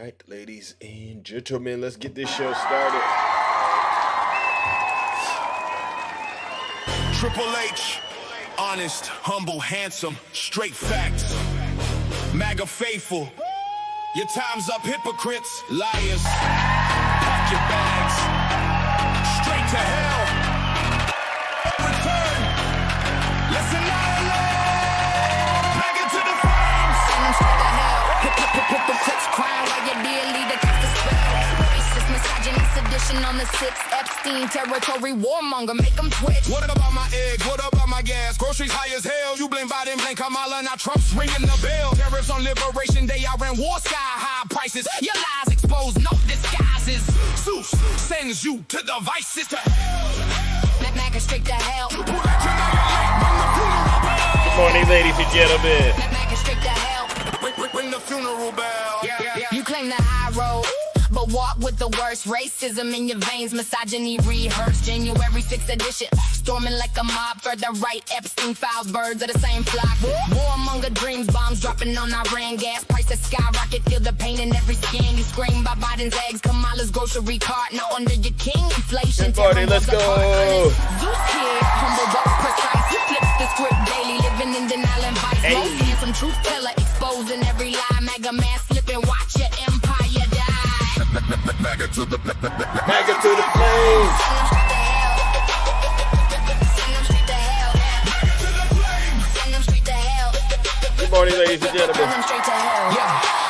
right, ladies and gentlemen, let's get this show started. Triple H, honest, humble, handsome, straight facts. MAGA faithful. Your time's up, hypocrites, liars. Pack your bags. Straight to hell. Return. Let's annihilate. MAGA to the flames. Send them straight to hell. Hypocrites crying while your dear leader casts a spell. Racist, misogynist, sedition on the 6th. Epstein territory, warmonger, make them twitch. What about my eggs? What about my gas? Groceries high as hell. You blame Biden, blame Kamala, now Trump's ringing the bell. Tariffs on Liberation Day, I ran war, sky high prices. Your lies exposed, no disguises. Zeus sends you to the vices to hell. MAGA straight to hell. Good morning, ladies and gentlemen. MAGA straight to hell. Ring the funeral bell. You claim the high road, but walk with the worst. Racism in your veins, misogyny rehearsed. January 6th edition, storming like a mob. Further right, Epstein files, birds of the same flock. Warmonger dreams, bombs dropping on Iran. Gas prices skyrocket, feel the pain in every skin. You scream by Biden's eggs, Kamala's grocery cart. Now under your king, inflation. Good morning, let's go. Zeus kid, humble but precise. He flips the script daily, living in denial and vice. Hey. Most handsome truth teller, exposing every lie. MAGA man slipping, watch your empire die. MAGA to the flames. Good morning, ladies and gentlemen.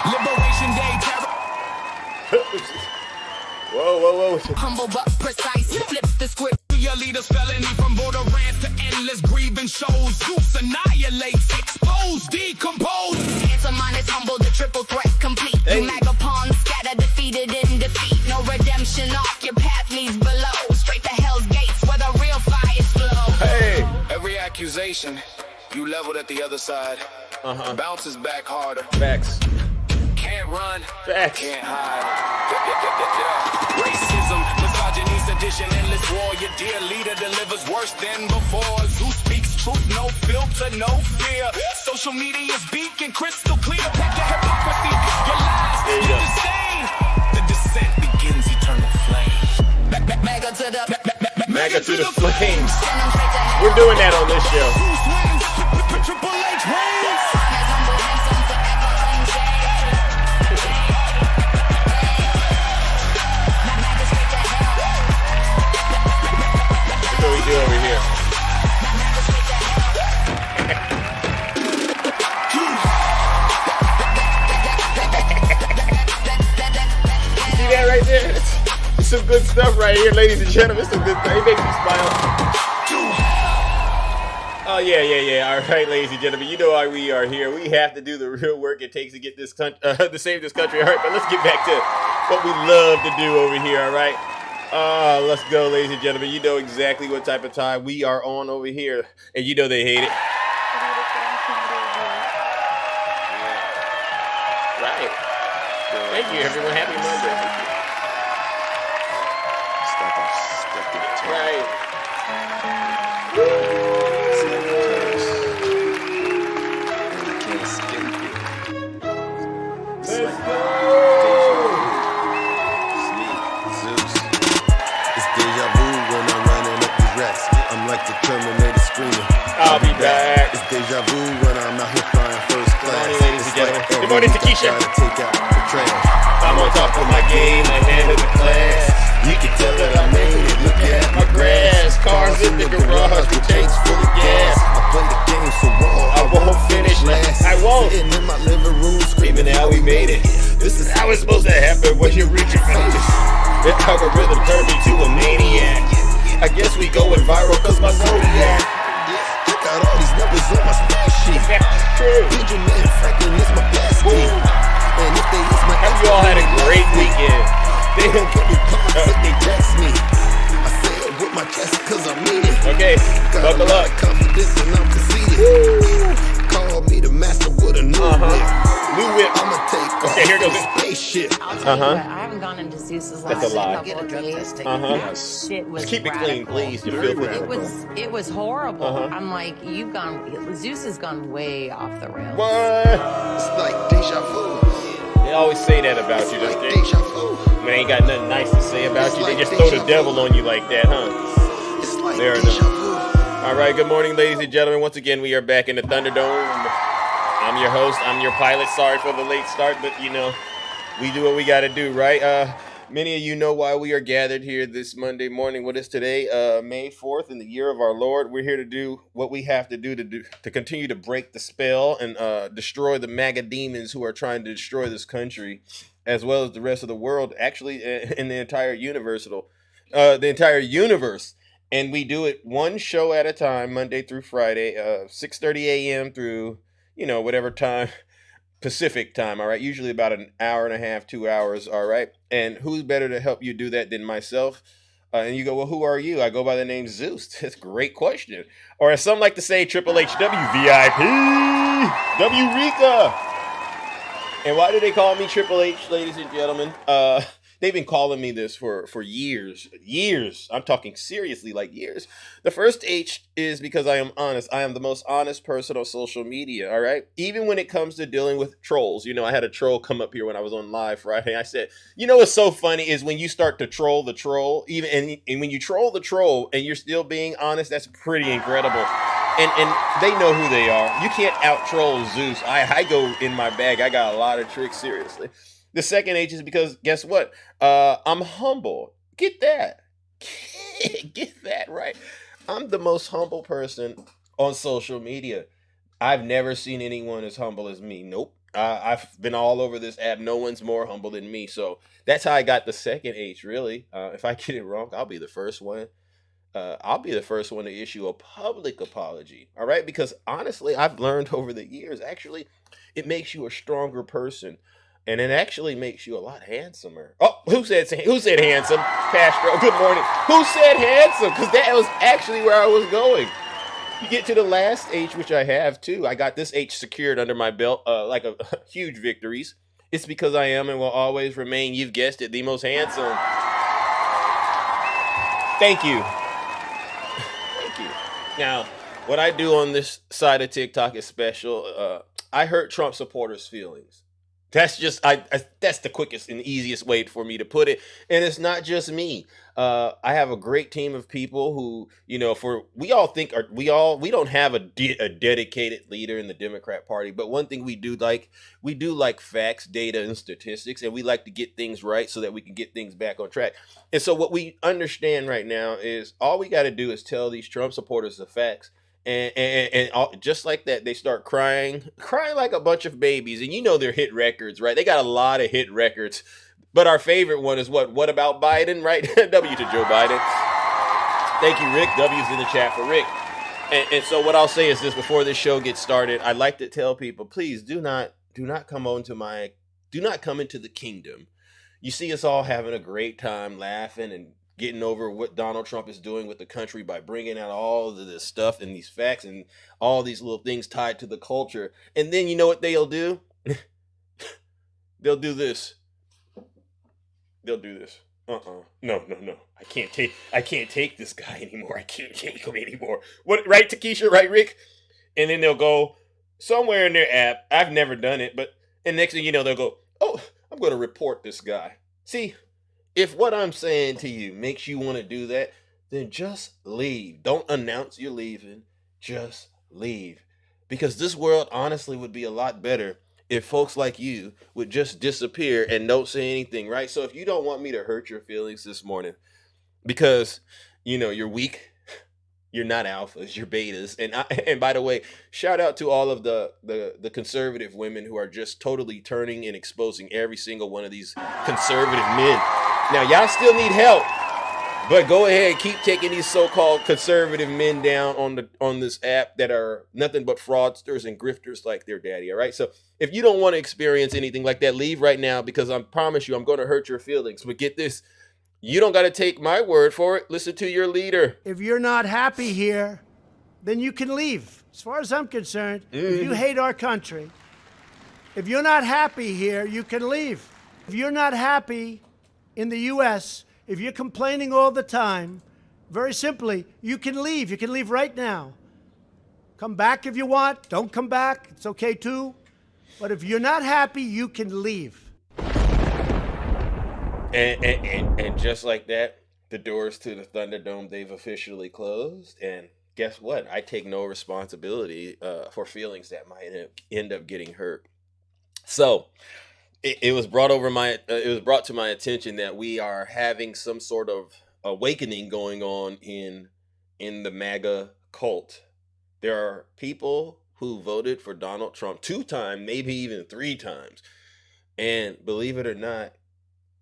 Liberation Day Whoa. humble but precise. He flips the script. Your leaders felony from border rants to endless grieving shows. Zeus annihilates, expose, decompose. Answer mine is humble, the triple threat complete. Hey. You MAGA pawns scatter, defeated in defeat. No redemption off, your path leads below. Straight to hell's gates where the real fires flow. Hey. Every accusation you leveled at the other side bounces back harder. Facts. Can't run, Facts. can't hide. Racism, misogyny, sedition, endless war. Your dear leader delivers worse than before. Zeus speaks truth, no filter, no fear. Social media's beacon crystal clear. Pack your hypocrisy, your lies, There you your go. disdain. The descent begins eternal flame. MAGA to the MAGA to the flames. Send 'em straight to hell. We're doing that on this show. Zeus wins, Triple H wins. As humble, handsome, forever unchanged. MAGA straight to hell. That's what we do over here. MAGA straight to hell. See that right there? It's some good stuff right here, ladies and gentlemen. Some good stuff. It makes me smile. Oh, yeah. All right, ladies and gentlemen, you know why we are here. We have to do the real work it takes to get this country, to save this country. All right, but let's get back to what we love to do over here, all right? Let's go, ladies and gentlemen. You know exactly what type of time we are on over here, and you know they hate it. Right. Thank you, everyone. Happy Monday. Right. Let's go. It's deja vu when I'm running up these racks. I'm like the Terminator screaming. I'll be back. It's deja vu when I'm out here flying first class. morning, ladies and gentlemen. Good morning, Takesha. Gotta take out the trash. I'm on top of my game, ahead of the class. You can tell that I made it. Look at my grass. Cars in the garage with tanks full of gas. I play the game so raw. I won't finish last. I won't. Sitting in my living room Screaming how we made it. This is how it's supposed to happen when you're rich and famous. The algorithm turned me to a maniac. I guess we going viral cause my zodiac. Check out all these numbers on my spreadsheet. That's true. Benjamin Franklin is my best team. And if they use my Hope you all had a great weekend. they don't give me cards if they text me. I say it with my chest cause I mean it. Okay, Got a buckle lot up. of confidence and I'm conceited. Call me the master with a new whip. New whip. I'ma take off Okay, here goes this it. spaceship. I'll tell you what, I haven't gone into Zeus's That's last a lie. couple of days. Uh-huh. Shit was Just keep it radical. clean, please. You feel It was horrible. Uh-huh. I'm like, Zeus has gone way off the rails. What? It's like deja vu. Yeah. always say that about you, don't they? Deja vu. When they ain't got nothing nice to say about you, they just throw the devil on you like that, huh? It's like Fair deja enough. vu. All right, good morning, ladies and gentlemen. Once again, we are back in the Thunderdome. I'm your host. I'm your pilot. Sorry for the late start, but you know, we do what we got to do, right? Many of you know why we are gathered here this Monday morning. What is today? May 4th in the year of our Lord. We're here to do what we have to do to continue to break the spell and destroy the MAGA demons who are trying to destroy this country, as well as the rest of the world, actually, in the entire universe. And we do it one show at a time, Monday through Friday, 6:30 a.m. through, whatever time, Pacific time, all right? Usually about an hour and a half, 2 hours, all right? And who's better to help you do that than myself? And you go, well, who are you? I go by the name Zeus. That's a great question. Or as some like to say, Triple HW, VIP, W Rika. And why do they call me Triple H, ladies and gentlemen? They've been calling me this for years. I'm talking seriously, like years. The first H is because I am honest. I am the most honest person on social media, all right? Even when it comes to dealing with trolls. I had a troll come up here when I was on live Friday. I said, what's so funny is when you start to troll the troll, and when you troll the troll and you're still being honest, that's pretty incredible. And they know who they are. You can't out-troll Zeus. I go in my bag. I got a lot of tricks, seriously. The second H is because, guess what? I'm humble. Get that. Get that, right? I'm the most humble person on social media. I've never seen anyone as humble as me. Nope. I've been all over this app. No one's more humble than me. So that's how I got the second H, really. If I get it wrong, I'll be the first one. I'll be the first one to issue a public apology, all right? Because honestly, I've learned over the years, actually, it makes you a stronger person, and it actually makes you a lot handsomer. Oh, who said handsome? Castro, good morning. Who said handsome? Because that was actually where I was going. You get to the last H, which I have too. I got this H secured under my belt, like a huge victories. It's because I am and will always remain, you've guessed it, the most handsome. Thank you. Now, what I do on this side of TikTok is special. I hurt Trump supporters' feelings. That's just that's the quickest and easiest way for me to put it. And it's not just me. I have a great team of people who, we don't have a dedicated leader in the Democrat Party, but one thing we do like facts, data, and statistics, and we like to get things right so that we can get things back on track. And so what we understand right now is all we got to do is tell these Trump supporters the facts. And just like that, they start crying like a bunch of babies. And their hit records, right? They got a lot of hit records. But our favorite one is what? What about Biden, right? W to Joe Biden. Thank you, Rick. W's in the chat for Rick. And so what I'll say is this before this show gets started. I like to tell people, please do not come into the kingdom. You see us all having a great time laughing and getting over what Donald Trump is doing with the country by bringing out all of this stuff and these facts and all these little things tied to the culture. And then you know what they'll do? They'll do this. No. I can't take this guy anymore. I can't take him anymore. What, right, Takesha? Right, Rick? And then they'll go somewhere in their app. I've never done it, and next thing you know, they'll go, oh, I'm going to report this guy. See, if what I'm saying to you makes you want to do that, then just leave. Don't announce you're leaving. Just leave. Because this world honestly would be a lot better if folks like you would just disappear and don't say anything, right? So if you don't want me to hurt your feelings this morning because, you're weak, you're not alphas, you're betas. And by the way, shout out to all of the conservative women who are just totally turning and exposing every single one of these conservative men. Now, y'all still need help, but go ahead and keep taking these so-called conservative men down on this app that are nothing but fraudsters and grifters like their daddy, all right? So if you don't want to experience anything like that, leave right now because I promise you I'm going to hurt your feelings. But get this, you don't got to take my word for it. Listen to your leader. If you're not happy here, then you can leave. As far as I'm concerned, if you hate our country, if you're not happy here, you can leave. If you're not happy in the U.S., if you're complaining all the time, very simply, you can leave. You can leave right now. Come back if you want. Don't come back. It's okay too. But if you're not happy, you can leave. And just like that, the doors to the Thunderdome, they've officially closed. And guess what? I take no responsibility for feelings that might end up getting hurt. So it was brought to my attention that we are having some sort of awakening going on in the MAGA cult. There are people who voted for Donald Trump 2 times, maybe even 3 times. And believe it or not,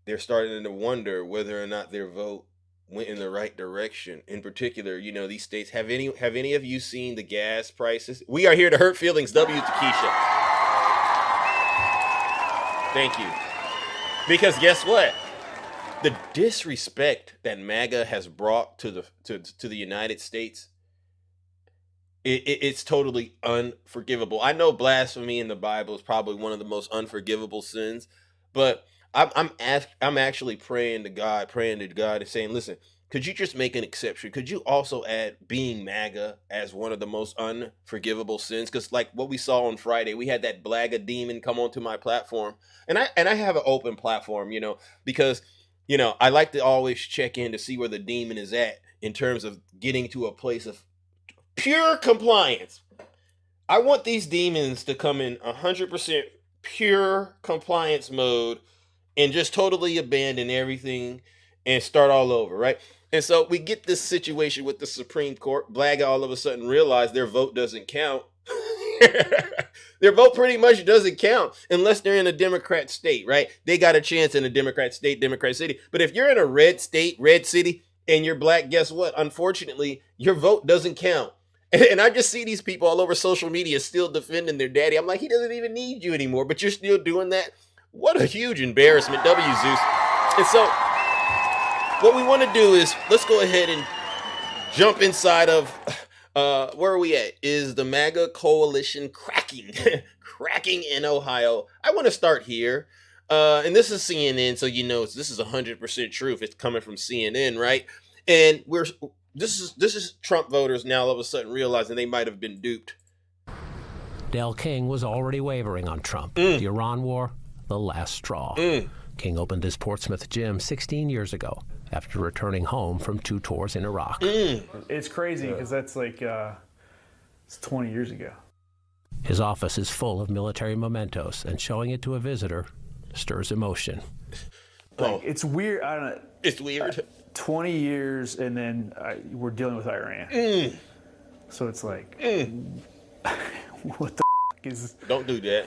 they're starting to wonder whether or not their vote went in the right direction. In particular, these states, have any of you seen the gas prices? We are here to hurt feelings. W to Keisha. Thank you. Because guess what? The disrespect that MAGA has brought to the United States, it's totally unforgivable. I know blasphemy in the Bible is probably one of the most unforgivable sins, but I'm actually praying to God and saying, listen, could you just make an exception? Could you also add being MAGA as one of the most unforgivable sins? Because like what we saw on Friday, we had that Blaga demon come onto my platform, and I have an open platform, because I like to always check in to see where the demon is at in terms of getting to a place of pure compliance. I want these demons to come in 100% pure compliance mode and just totally abandon everything and start all over, right? And so we get this situation with the Supreme Court. Blaga all of a sudden realized their vote doesn't count. Their vote pretty much doesn't count unless they're in a Democrat state, right? They got a chance in a Democrat state, Democrat city. But if you're in a red state, red city, and you're black, guess what? Unfortunately, your vote doesn't count. And I just see these people all over social media still defending their daddy. I'm like, he doesn't even need you anymore, but you're still doing that. What a huge embarrassment, W. Zeus. And so what we want to do is let's go ahead and jump inside of where are we at? Is the MAGA coalition cracking in Ohio? I want to start here. And this is CNN, so this is 100% truth. It's coming from CNN, right? And this is Trump voters now all of a sudden realizing they might have been duped. Del King was already wavering on Trump. The Iran war, the last straw. King opened his Portsmouth gym 16 years ago after returning home from 2 tours in Iraq. It's crazy because that's like it's 20 years ago. His office is full of military mementos, and showing it to a visitor stirs emotion. It's weird. I don't know. It's weird. 20 years, and then we're dealing with Iran. So it's like, what the is... Don't do that.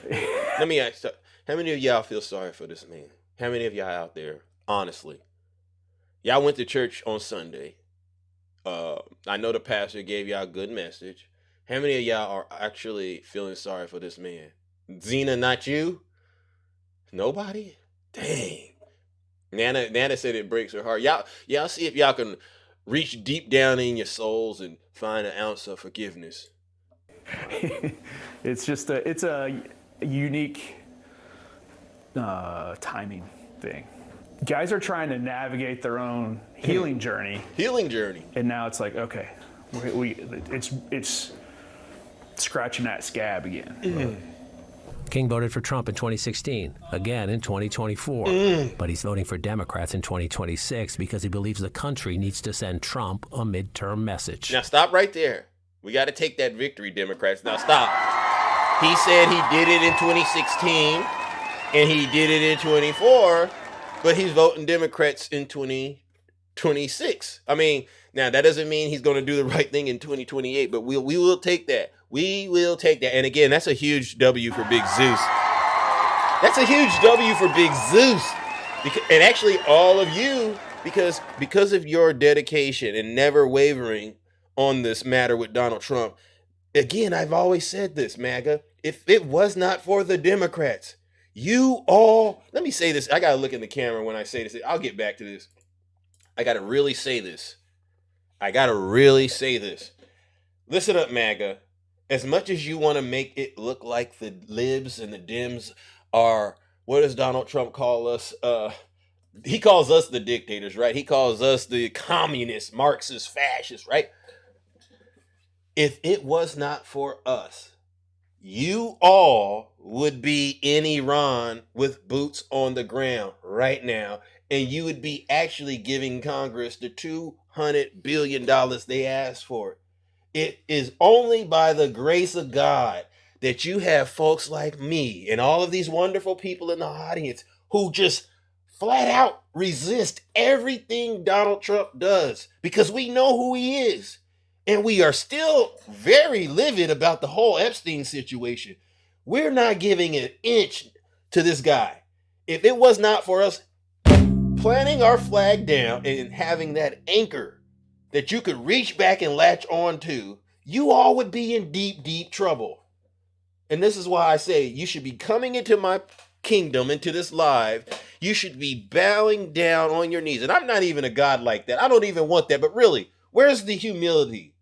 Let me ask you, how many of y'all feel sorry for this man? How many of y'all out there, honestly? Y'all went to church on Sunday. I know the pastor gave y'all a good message. How many of y'all are actually feeling sorry for this man? Zena, not you? Nobody? Dang. Nana said it breaks her heart. Y'all see if y'all can reach deep down in your souls and find an ounce of forgiveness. It's just a unique timing thing. Guys are trying to navigate their own healing journey. And now it's like, okay, it's scratching that scab again. King voted for Trump in 2016, again in 2024. But he's voting for Democrats in 2026 because he believes the country needs to send Trump a midterm message. Now stop right there. We got to take that victory, Democrats. Now stop. He said he did it in 2016 and he did it in 24, but he's voting Democrats in 2026. I mean, now that doesn't mean he's going to do the right thing in 2028, but we will take that. We will take that. And again, that's a huge W for Big Zeus. That's a huge W for Big Zeus. And actually all of you, because of your dedication and never wavering on this matter with Donald Trump. Again, I've always said this, MAGA. If it was not for the Democrats, you all, let me say this. I got to look in the camera when I say this. I'll get back to this. I got to really say this. Listen up, MAGA. As much as you want to make it look like the libs and the Dems are, what does Donald Trump call us? He calls us the dictators, right? He calls us the communists, Marxists, fascists, right? If it was not for us, you all would be in Iran with boots on the ground right now. and you would be actually giving Congress the $200 billion they asked for. It is only by the grace of God that you have folks like me and all of these wonderful people in the audience who just flat out resist everything Donald Trump does because we know who he is. And we are still very livid about the whole Epstein situation. We're not giving an inch to this guy. If it was not for us planting our flag down and having that anchor that you could reach back and latch on to, you all would be in deep, deep trouble. And this is why I say you should be coming into my kingdom, into this live. You should be bowing down on your knees. And I'm not even a God like that. I don't even want that. But really, where's the humility?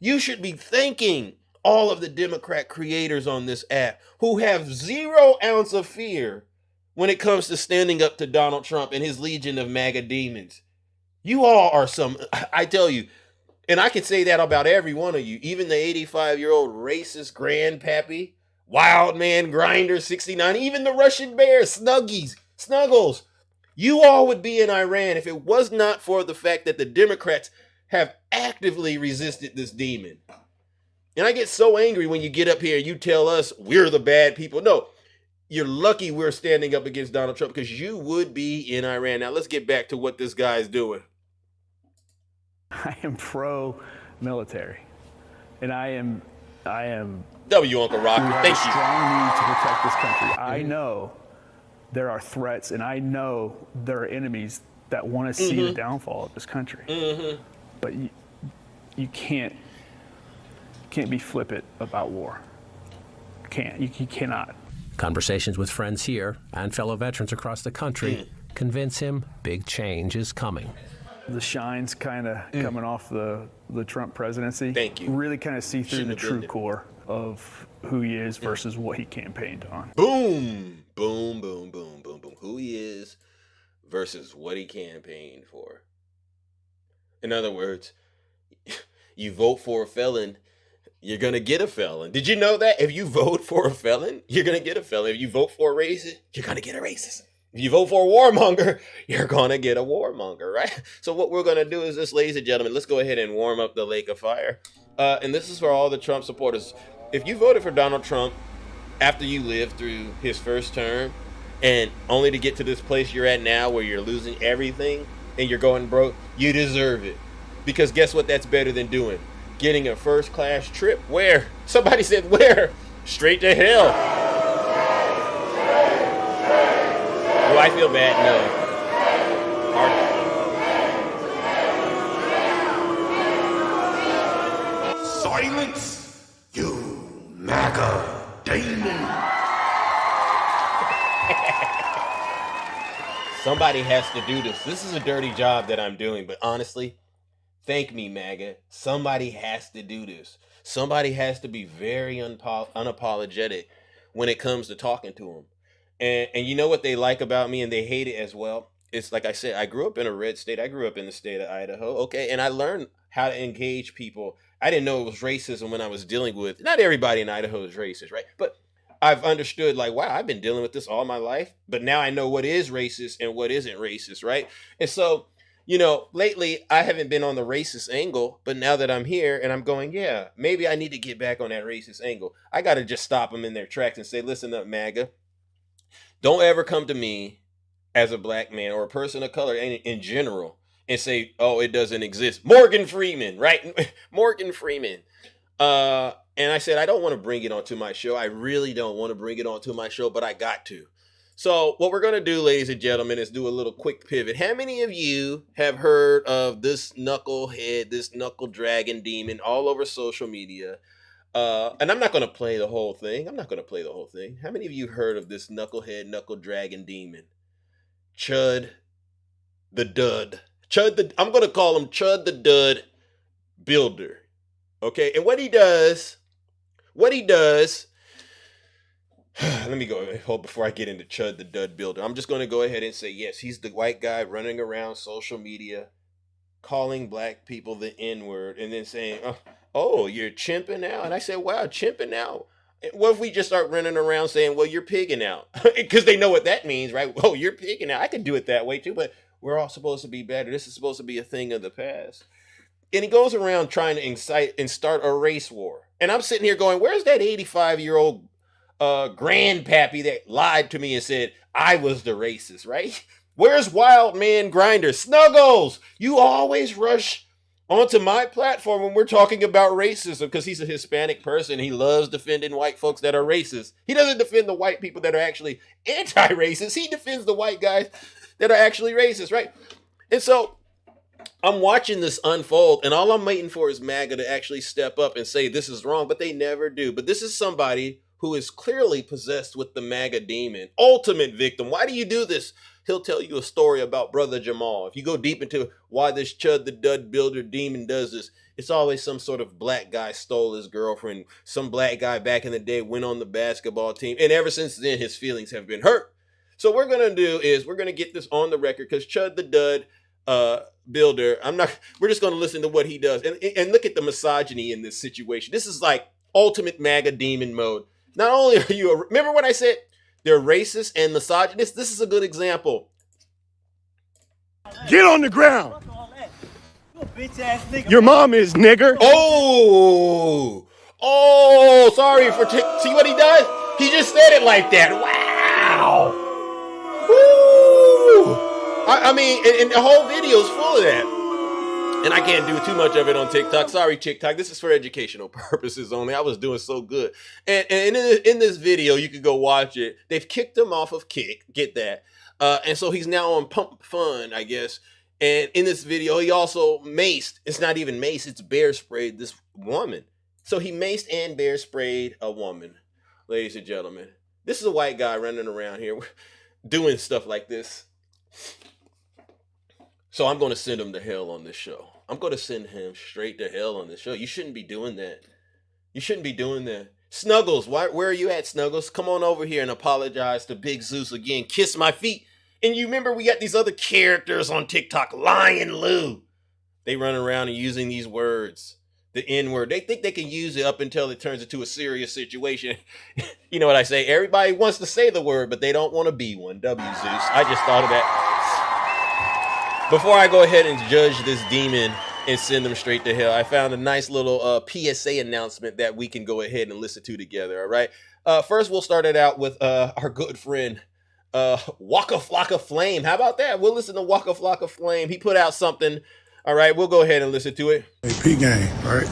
You should be thanking all of the Democrat creators on this app who have 0 ounce of fear when it comes to standing up to Donald Trump and his legion of MAGA demons. You all are some, I tell you, and I can say that about every one of you, even the 85-year-old racist grandpappy, wild man grinder 69, even the Russian bear, Snuggles. You all would be in Iran if it was not for the fact that the Democrats have actively resisted this demon. And I get so angry when you get up here and you tell us we're the bad people. No, you're lucky we're standing up against Donald Trump because you would be in Iran. Now let's get back to what this guy is doing. I am pro-military, and I am. W. Uncle Rocky. Thank you. Strong need to protect this country. I know there are threats, and I know there are enemies that want to see the downfall of this country. But you can't be flippant about war. You cannot. Conversations with friends here and fellow veterans across the country convince him big change is coming. The shine's kind of coming off the Trump presidency. Thank you. Really kind of see through the true core of who he is versus what he campaigned on. Boom, boom, boom, boom, boom, boom. Who he is versus what he campaigned for. In other words, you vote for a felon, you're going to get a felon. Did you know that? If you vote for a felon, you're going to get a felon. If you vote for a racist, you're going to get a racist. If you vote for a warmonger, you're going to get a warmonger, right? So what we're going to do is this, ladies and gentlemen, let's go ahead and warm up the lake of fire. And this is for all the Trump supporters. If you voted for Donald Trump after you lived through his first term and only to get to this place you're at now where you're losing everything and you're going broke, you deserve it. Because guess what that's better than doing? Getting a first-class trip. Where? Somebody said where? Straight to hell. Do I feel bad? No. Silence, you MAGA demon. Somebody has to do this. This is a dirty job that I'm doing, but honestly, thank me, MAGA. Somebody has to do this. Somebody has to be very unapologetic when it comes to talking to them. And you know what they like about me, and they hate it as well? It's like I said, I grew up in a red state. I grew up in the state of Idaho, okay? And I learned how to engage people. I didn't know it was racism when I was dealing with, not everybody in Idaho is racist, right? But I've understood, like, wow, I've been dealing with this all my life, but now I know what is racist and what isn't racist, right? And so, you know, lately I haven't been on the racist angle, but now that I'm here and I'm going, yeah, maybe I need to get back on that racist angle. I got to just stop them in their tracks and say, listen up, MAGA. Don't ever come to me as a black man or a person of color in general and say, oh, it doesn't exist. Morgan Freeman, right? Morgan Freeman. And I said, I don't want to bring it onto my show. I really don't want to bring it onto my show, but I got to. So what we're going to do, ladies and gentlemen, is do a little quick pivot. How many of you have heard of this knucklehead, this knuckle dragon demon all over social media? And I'm not going to play the whole thing. How many of you heard of this knucklehead, knuckle dragon demon? Chud the Dud. I'm going to call him Chud the Dud Builder. Okay, and what he does, let me go before I get into Chud the Dud Builder. I'm just going to go ahead and say, yes, he's the white guy running around social media, calling black people the N-word, and then saying, oh, you're chimping out. And I said, wow, chimping out. What if we just start running around saying, well, you're pigging out? Because they know what that means, right? Oh, you're pigging out. I could do it that way too, but we're all supposed to be better. This is supposed to be a thing of the past. And he goes around trying to incite and start a race war. And I'm sitting here going, where's that 85-year-old grandpappy that lied to me and said I was the racist, right? Where's Wild Man Grinder? Snuggles, you always rush onto my platform when we're talking about racism because he's a Hispanic person. He loves defending white folks that are racist. He doesn't defend the white people that are actually anti-racist. He defends the white guys that are actually racist, right? And so I'm watching this unfold, and all I'm waiting for is MAGA to actually step up and say this is wrong, but they never do. But this is somebody who is clearly possessed with the MAGA demon, ultimate victim. Why do you do this? He'll tell you a story about Brother Jamal. If you go deep into why this Chud the Dud Builder demon does this, it's always some sort of black guy stole his girlfriend. Some black guy back in the day went on the basketball team. And ever since then, his feelings have been hurt. So what we're going to do is we're going to get this on the record because Chud the Dud Builder, we're just going to listen to what he does. And look at the misogyny in this situation. This is like ultimate MAGA demon mode. Not only are you, remember what I said? They're racist and misogynist. This is a good example. Get on the ground. Your mom is nigger. Oh, sorry for, see what he does? He just said it like that. Wow. Woo. I mean, and the whole video is full of that. And I can't do too much of it on TikTok. Sorry, TikTok. This is for educational purposes only. I was doing so good. And in this video, you could go watch it. They've kicked him off of Kick. Get that. And so he's now on Pump Fun, I guess. And in this video, he also maced. It's not even mace. It's bear sprayed this woman. So he maced and bear sprayed a woman. Ladies and gentlemen, this is a white guy running around here doing stuff like this. So I'm going to send him to hell on this show. I'm going to send him straight to hell on this show. You shouldn't be doing that. You shouldn't be doing that. Snuggles, where are you at, Snuggles? Come on over here and apologize to Big Zeus again. Kiss my feet. And you remember we got these other characters on TikTok, Lion Lou. They run around and using these words, the N-word. They think they can use it up until it turns into a serious situation. You know what I say? Everybody wants to say the word, but they don't want to be one. W Zeus. I just thought of that. Before I go ahead and judge this demon and send them straight to hell, I found a nice little PSA announcement that we can go ahead and listen to together, all right? First, we'll start it out with our good friend, Waka Flocka Flame. How about that? We'll listen to Waka Flocka Flame. He put out something, all right? We'll go ahead and listen to it. Hey, P-Gang, all right?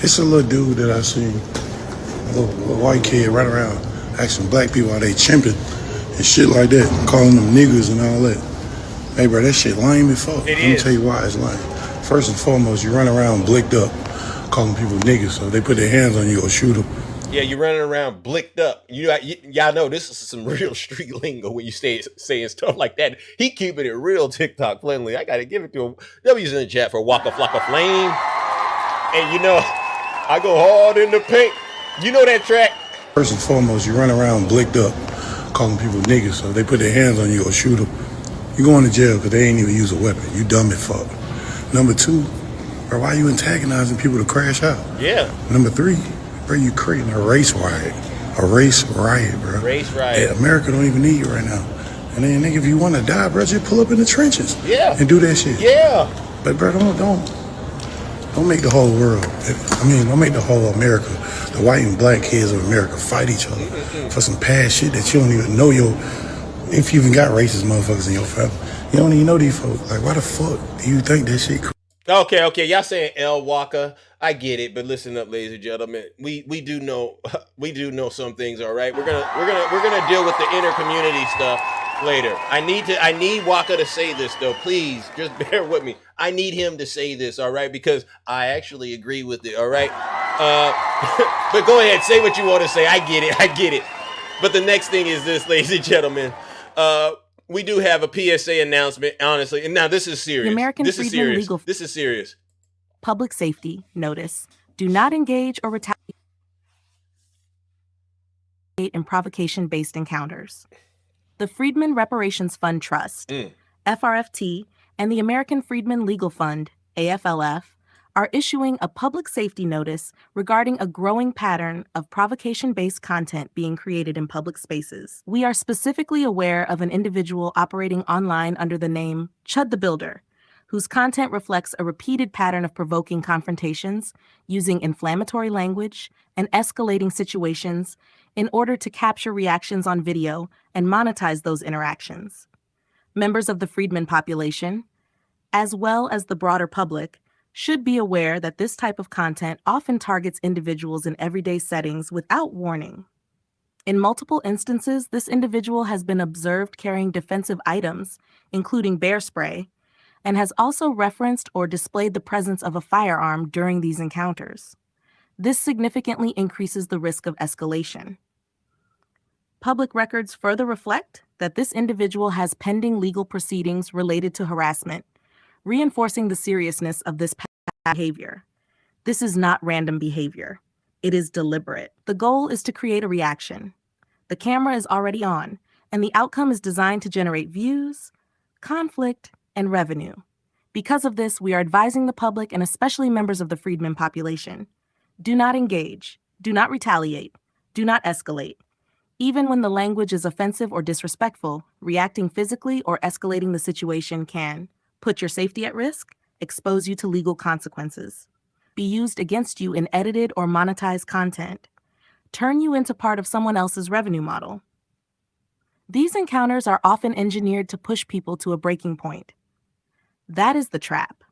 It's a little dude that I seen, a little white kid right around asking black people how they chimping and shit like that, calling them niggas and all that. Hey, bro, that shit lame as fuck. Let me tell you why it's lame. First and foremost, you run around blicked up, calling people niggas, so if they put their hands on you, go shoot them. Yeah, you're running around blicked up. Y'all know this is some real street lingo when you saying stuff like that. He keeping it real TikTok friendly. I got to give it to him. W's in the chat for Waka Flocka Flame. And you know, I go hard in the paint. You know that track? First and foremost, you run around blicked up, calling people niggas, so if they put their hands on you, go shoot them. You going to jail because they ain't even use a weapon. You dumb as fuck. Number two, bro, why you antagonizing people to crash out? Yeah. Number three, bro, you creating a race riot. A race riot, bro. Race riot. Hey, America don't even need you right now. And then, nigga, if you want to die, bro, just pull up in the trenches. Yeah. And do that shit. Yeah. But, bro, don't make the whole world, don't make the whole America, the white and black kids of America fight each other for some past shit that you don't even know if you even got racist motherfuckers in your family. You don't even know these folks. Like, why the fuck do you think that shit cool? Okay. Y'all saying L Waka. I get it, but listen up, ladies and gentlemen. We do know some things, all right? We're gonna deal with the inner community stuff later. I need Waka to say this though. Please, just bear with me. I need him to say this, all right? Because I actually agree with it, all right? But go ahead, say what you want to say. I get it. But the next thing is this, ladies and gentlemen. We do have a PSA announcement, honestly. And now this is serious. The American Freedmen Legal This is serious. Public Safety Notice. Do not engage or retaliate in provocation-based encounters. The Freedmen Reparations Fund Trust, FRFT, and the American Freedmen Legal Fund, AFLF, are issuing a public safety notice regarding a growing pattern of provocation-based content being created in public spaces. We are specifically aware of an individual operating online under the name Chud the Builder, whose content reflects a repeated pattern of provoking confrontations, using inflammatory language, and escalating situations in order to capture reactions on video and monetize those interactions. Members of the freedmen population, as well as the broader public, should be aware that this type of content often targets individuals in everyday settings without warning. In multiple instances, this individual has been observed carrying defensive items, including bear spray, and has also referenced or displayed the presence of a firearm during these encounters. This significantly increases the risk of escalation. Public records further reflect that this individual has pending legal proceedings related to harassment, reinforcing the seriousness of this behavior. This is not random behavior. It is deliberate. The goal is to create a reaction. The camera is already on, and the outcome is designed to generate views, conflict, and revenue. Because of this, we are advising the public and especially members of the freedmen population: do not engage, do not retaliate, do not escalate. Even when the language is offensive or disrespectful, reacting physically or escalating the situation can put your safety at risk, expose you to legal consequences, be used against you in edited or monetized content, turn you into part of someone else's revenue model. These encounters are often engineered to push people to a breaking point. That is the trap.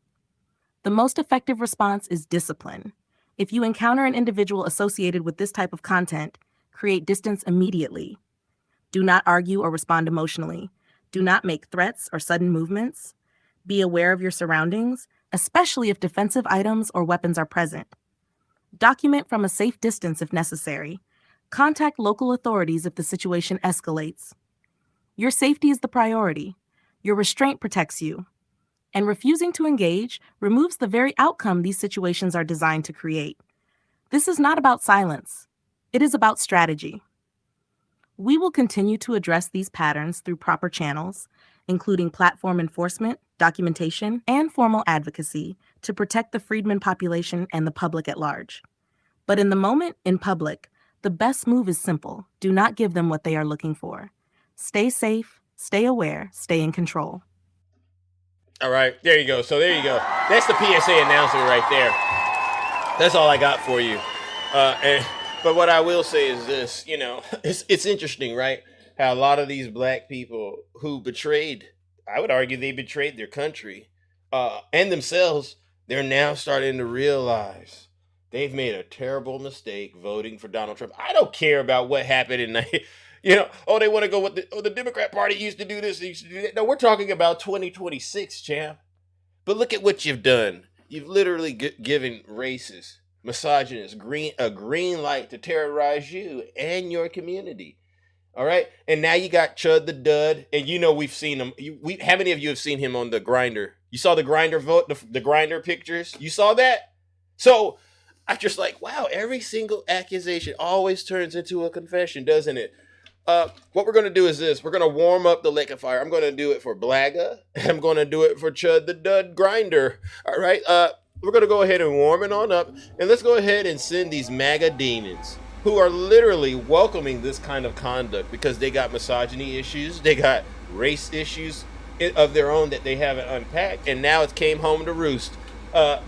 The most effective response is discipline. If you encounter an individual associated with this type of content, create distance immediately. Do not argue or respond emotionally. Do not make threats or sudden movements. Be aware of your surroundings, especially if defensive items or weapons are present. Document from a safe distance if necessary. Contact local authorities if the situation escalates. Your safety is the priority. Your restraint protects you. And refusing to engage removes the very outcome these situations are designed to create. This is not about silence. It is about strategy. We will continue to address these patterns through proper channels, including platform enforcement, documentation, and formal advocacy to protect the freedmen population and the public at large. But in the moment, in public, the best move is simple. Do not give them what they are looking for. Stay safe, stay aware, stay in control. All right, there you go. So there you go. That's the PSA announcement right there. That's all I got for you. But what I will say is this, it's interesting, right? How a lot of these black people who betrayed, I would argue they betrayed their country and themselves, they're now starting to realize they've made a terrible mistake voting for Donald Trump. I don't care about what happened in they want to go with the Democrat Party used to do this, they used to do that. No, we're talking about 2026, champ. But look at what you've done. You've literally given racists, misogynists, a green light to terrorize you and your community. All right, and now you got Chud the Dud, and we've seen him. How many of you have seen him on the Grinder? You saw the Grinder vote, the Grinder pictures. You saw that? So I'm just like, wow. Every single accusation always turns into a confession, doesn't it? What we're gonna do is this: we're gonna warm up the liquefier. I'm gonna do it for Blaga. I'm gonna do it for Chud the Dud Grinder. All right. We're gonna go ahead and warm it on up, and let's go ahead and send these MAGA demons who are literally welcoming this kind of conduct because they got misogyny issues, they got race issues of their own that they haven't unpacked, and now it came home to roost.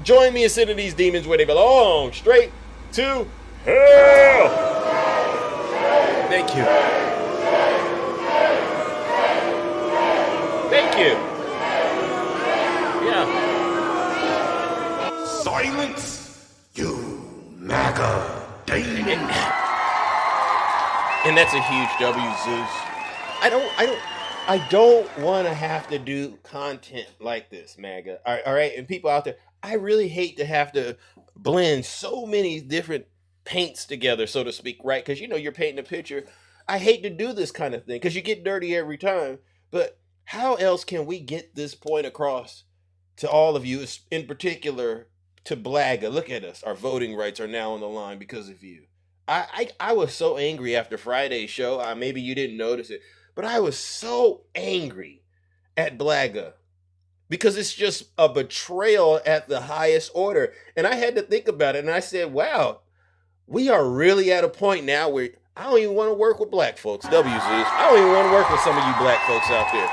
Join me in sending these demons where they belong, straight to hell. Thank you. Thank you. Yeah. Silence, you MAGA demon. And that's a huge W, Zeus. I don't want to have to do content like this, MAGA. All right, and people out there, I really hate to have to blend so many different paints together, so to speak, right? Because you're painting a picture. I hate to do this kind of thing because you get dirty every time. But how else can we get this point across to all of you, in particular to Blaga? Look at us. Our voting rights are now on the line because of you. I was so angry after Friday's show. Maybe you didn't notice it, but I was so angry at Blaga because it's just a betrayal at the highest order. And I had to think about it, and I said, wow, we are really at a point now where I don't even want to work with black folks. I don't even want to work with some of you black folks out there.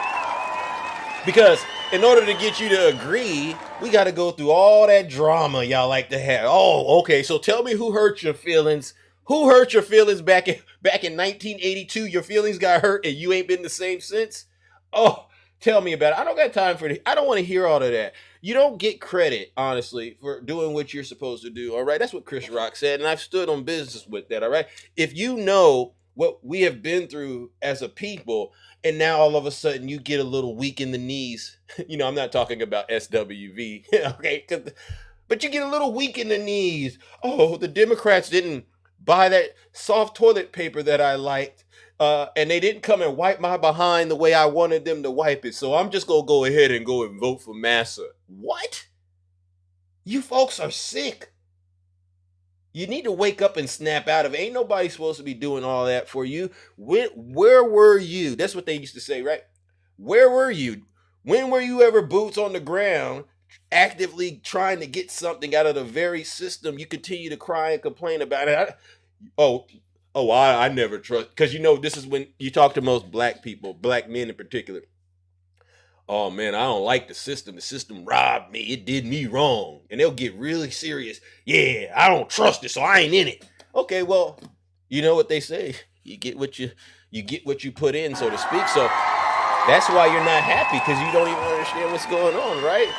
Because in order to get you to agree, we got to go through all that drama y'all like to have. Oh, okay, so tell me who hurt your feelings. Who hurt your feelings back in 1982? Your feelings got hurt and you ain't been the same since? Oh, tell me about it. I don't got time for it. I don't want to hear all of that. You don't get credit, honestly, for doing what you're supposed to do, all right? That's what Chris Rock said, and I've stood on business with that, all right? If you know what we have been through as a people, and now all of a sudden you get a little weak in the knees, I'm not talking about SWV, okay? But you get a little weak in the knees. Oh, the Democrats didn't buy that soft toilet paper that I liked. And they didn't come and wipe my behind the way I wanted them to wipe it. So I'm just going to go ahead and go and vote for Massa. What? You folks are sick. You need to wake up and snap out of it. Ain't nobody supposed to be doing all that for you. Where were you? That's what they used to say, right? Where were you? When were you ever boots on the ground actively trying to get something out of the very system you continue to cry and complain about it? I never trust, because this is when you talk to most black people, black men in particular. Oh man, I don't like the system. The system robbed me. It did me wrong. And they'll get really serious. Yeah, I don't trust it, so I ain't in it. Okay, well, you know what they say. You get what you put in, so to speak. So that's why you're not happy, because you don't even understand what's going on, right?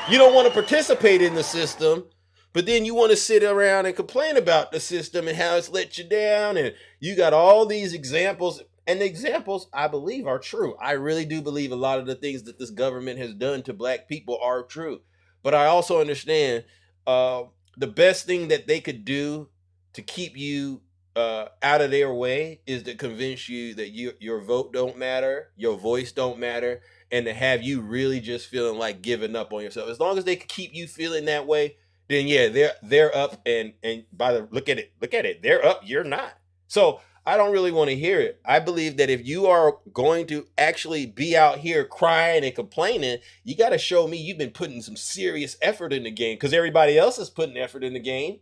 You don't want to participate in the system. But then you want to sit around and complain about the system and how it's let you down. And you got all these examples. And the examples, I believe, are true. I really do believe a lot of the things that this government has done to black people are true. But I also understand the best thing that they could do to keep you out of their way is to convince you that your vote don't matter, your voice don't matter, and to have you really just feeling like giving up on yourself. As long as they can keep you feeling that way, then yeah, they're up, and by the look at it, they're up, you're not. So I don't really want to hear it. I believe that if you are going to actually be out here crying and complaining, you got to show me you've been putting some serious effort in the game, because everybody else is putting effort in the game.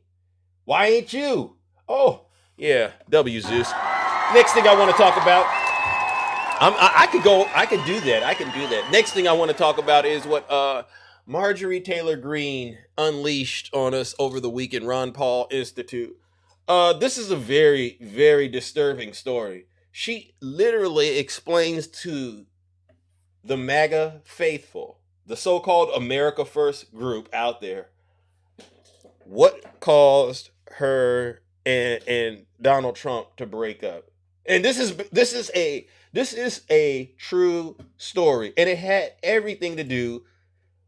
Why ain't you? Oh, yeah, W Zeus. Next thing I want to talk about, I can do that. Next thing I want to talk about is what Marjorie Taylor Greene unleashed on us over the weekend, Ron Paul Institute. This is a very, very disturbing story. She literally explains to the MAGA faithful, the so-called America First group out there, what caused her and Donald Trump to break up. And this is a true story, and it had everything to do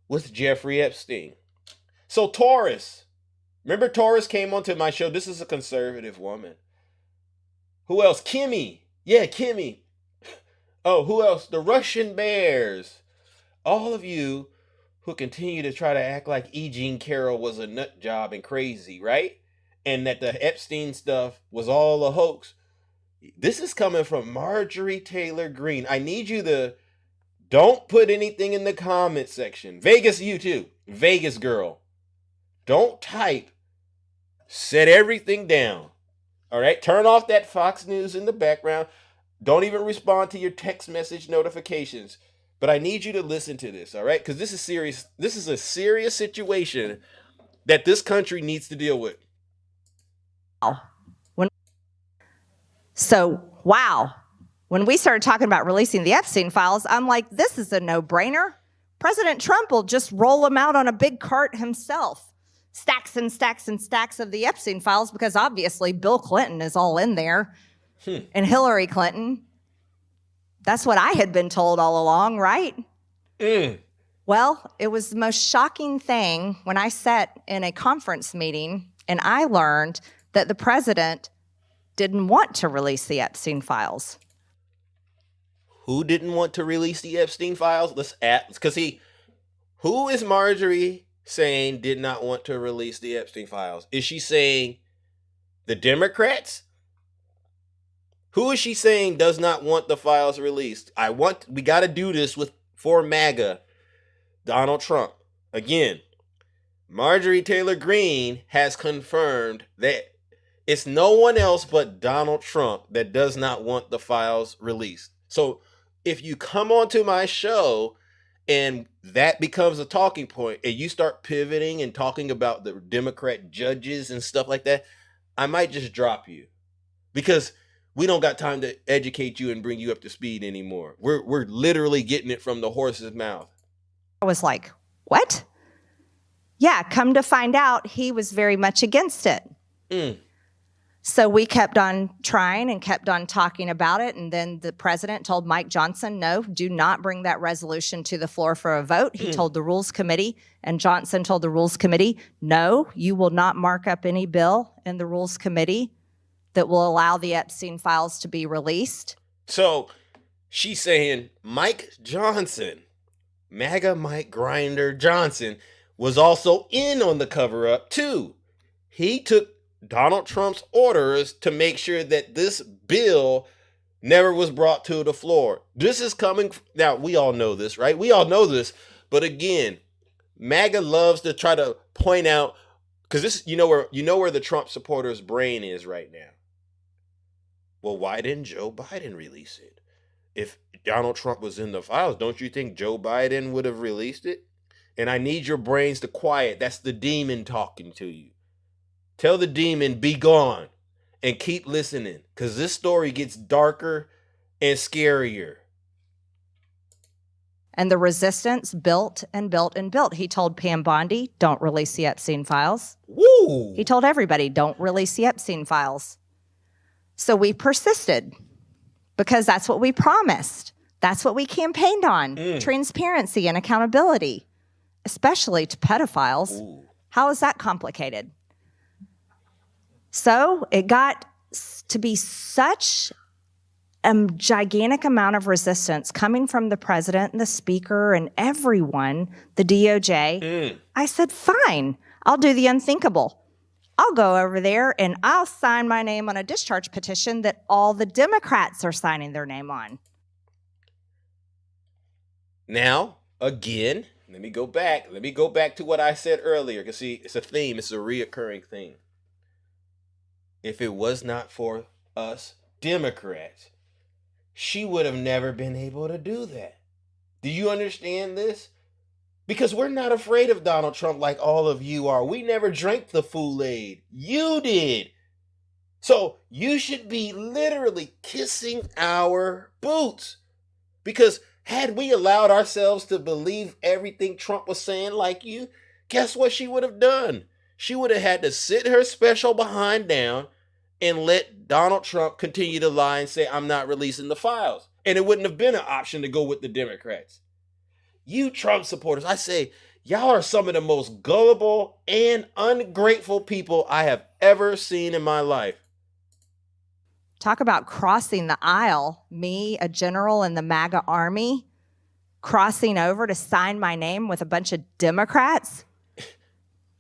with Jeffrey Epstein. So Taurus, remember Taurus came onto my show. This is a conservative woman. Who else? Kimmy. Yeah, Kimmy. Oh, who else? The Russian Bears. All of you who continue to try to act like E. Jean Carroll was a nut job and crazy, right? And that the Epstein stuff was all a hoax. This is coming from Marjorie Taylor Greene. I need you to don't put anything in the comment section. Vegas, you too. Vegas girl. Don't type. Set everything down. All right? Turn off that Fox News in the background. Don't even respond to your text message notifications. But I need you to listen to this, all right? Because this is serious. This is a serious situation that this country needs to deal with. Wow. When we started talking about releasing the Epstein files, I'm like, this is a no-brainer. President Trump will just roll them out on a big cart himself. Stacks and stacks and stacks of the Epstein files, because obviously Bill Clinton is all in there. And Hillary Clinton. That's what I had been told all along, right? Well, it was the most shocking thing when I sat in a conference meeting and I learned that the president didn't want to release the Epstein files. Who didn't want to release the Epstein files? Let's ask, because who is Marjorie saying did not want to release the Epstein files? Is she saying the Democrats? Who is she saying does not want the files released? We got to do this for MAGA. Donald Trump. Again, Marjorie Taylor Greene has confirmed that it's no one else but Donald Trump that does not want the files released. So if you come onto my show and that becomes a talking point and you start pivoting and talking about the Democrat judges and stuff like that, I might just drop you because we don't got time to educate you and bring you up to speed anymore. We're literally getting it from the horse's mouth. I was like, what? Yeah, come to find out, he was very much against it. So we kept on trying and kept on talking about it. And then the president told Mike Johnson, no, do not bring that resolution to the floor for a vote. He told the Rules Committee, and Johnson told the Rules Committee, no, you will not mark up any bill in the Rules Committee that will allow the Epstein files to be released. So she's saying Mike Johnson, MAGA Mike Grinder Johnson, was also in on the cover-up too. He took Donald Trump's orders to make sure that this bill never was brought to the floor. This is coming. Now, we all know this, right? We all know this. But again, MAGA loves to try to point out, because this, you know where the Trump supporters' brain is right now. Well, why didn't Joe Biden release it? If Donald Trump was in the files, don't you think Joe Biden would have released it? And I need your brains to quiet. That's the demon talking to you. Tell the demon, be gone, and keep listening, because this story gets darker and scarier. And the resistance built and built and built. He told Pam Bondi, don't release the Epstein files. Woo! He told everybody, don't release the Epstein files. So we persisted because that's what we promised. That's what we campaigned on, transparency and accountability, especially to pedophiles. Ooh. How is that complicated? So it got to be such a gigantic amount of resistance coming from the president and the speaker and everyone, the DOJ. I said, fine, I'll do the unthinkable. I'll go over there and I'll sign my name on a discharge petition that all the Democrats are signing their name on. Now, again, let me go back to what I said earlier, because see, it's a theme, it's a reoccurring theme. If it was not for us Democrats, she would have never been able to do that. Do you understand this? Because we're not afraid of Donald Trump like all of you are. We never drank the Kool-Aid. You did. So you should be literally kissing our boots. Because had we allowed ourselves to believe everything Trump was saying like you, guess what she would have done? She would have had to sit her special behind down and let Donald Trump continue to lie and say, I'm not releasing the files. And it wouldn't have been an option to go with the Democrats. You Trump supporters, I say, y'all are some of the most gullible and ungrateful people I have ever seen in my life. Talk about crossing the aisle. Me, a general in the MAGA army, crossing over to sign my name with a bunch of Democrats.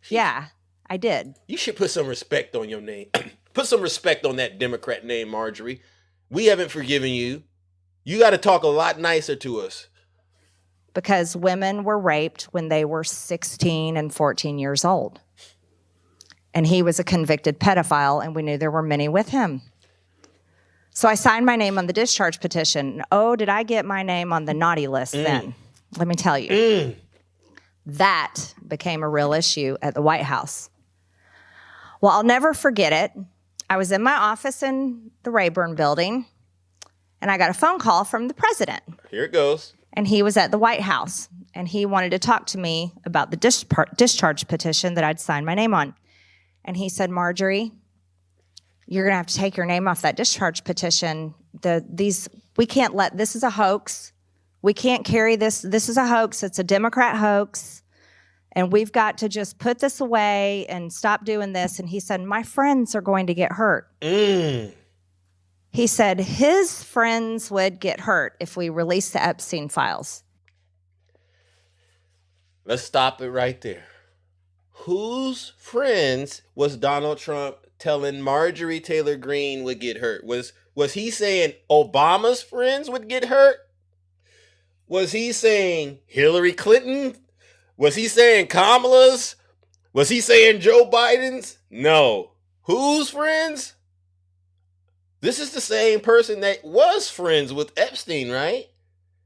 Yeah, I did. You should put some respect on your name. Put some respect on that Democrat name, Marjorie. We haven't forgiven you. You got to talk a lot nicer to us. Because women were raped when they were 16 and 14 years old. And he was a convicted pedophile, and we knew there were many with him. So I signed my name on the discharge petition. Oh, did I get my name on the naughty list then? Let me tell you. That became a real issue at the White House. Well, I'll never forget it. I was in my office in the Rayburn building, and I got a phone call from the president. Here it goes. And he was at the White House, and he wanted to talk to me about the discharge petition that I'd signed my name on. And he said, Marjorie, you're going to have to take your name off that discharge petition. We can't let, this is a hoax. We can't carry this. This is a hoax. It's a Democrat hoax. And we've got to just put this away and stop doing this. And he said, my friends are going to get hurt. He said his friends would get hurt if we release the Epstein files. Let's stop it right there. Whose friends was Donald Trump telling Marjorie Taylor Greene would get hurt? Was he saying Obama's friends would get hurt? Was he saying Hillary Clinton Was he saying Kamala's? Was he saying Joe Biden's? No. Whose friends? This is the same person that was friends with Epstein, right?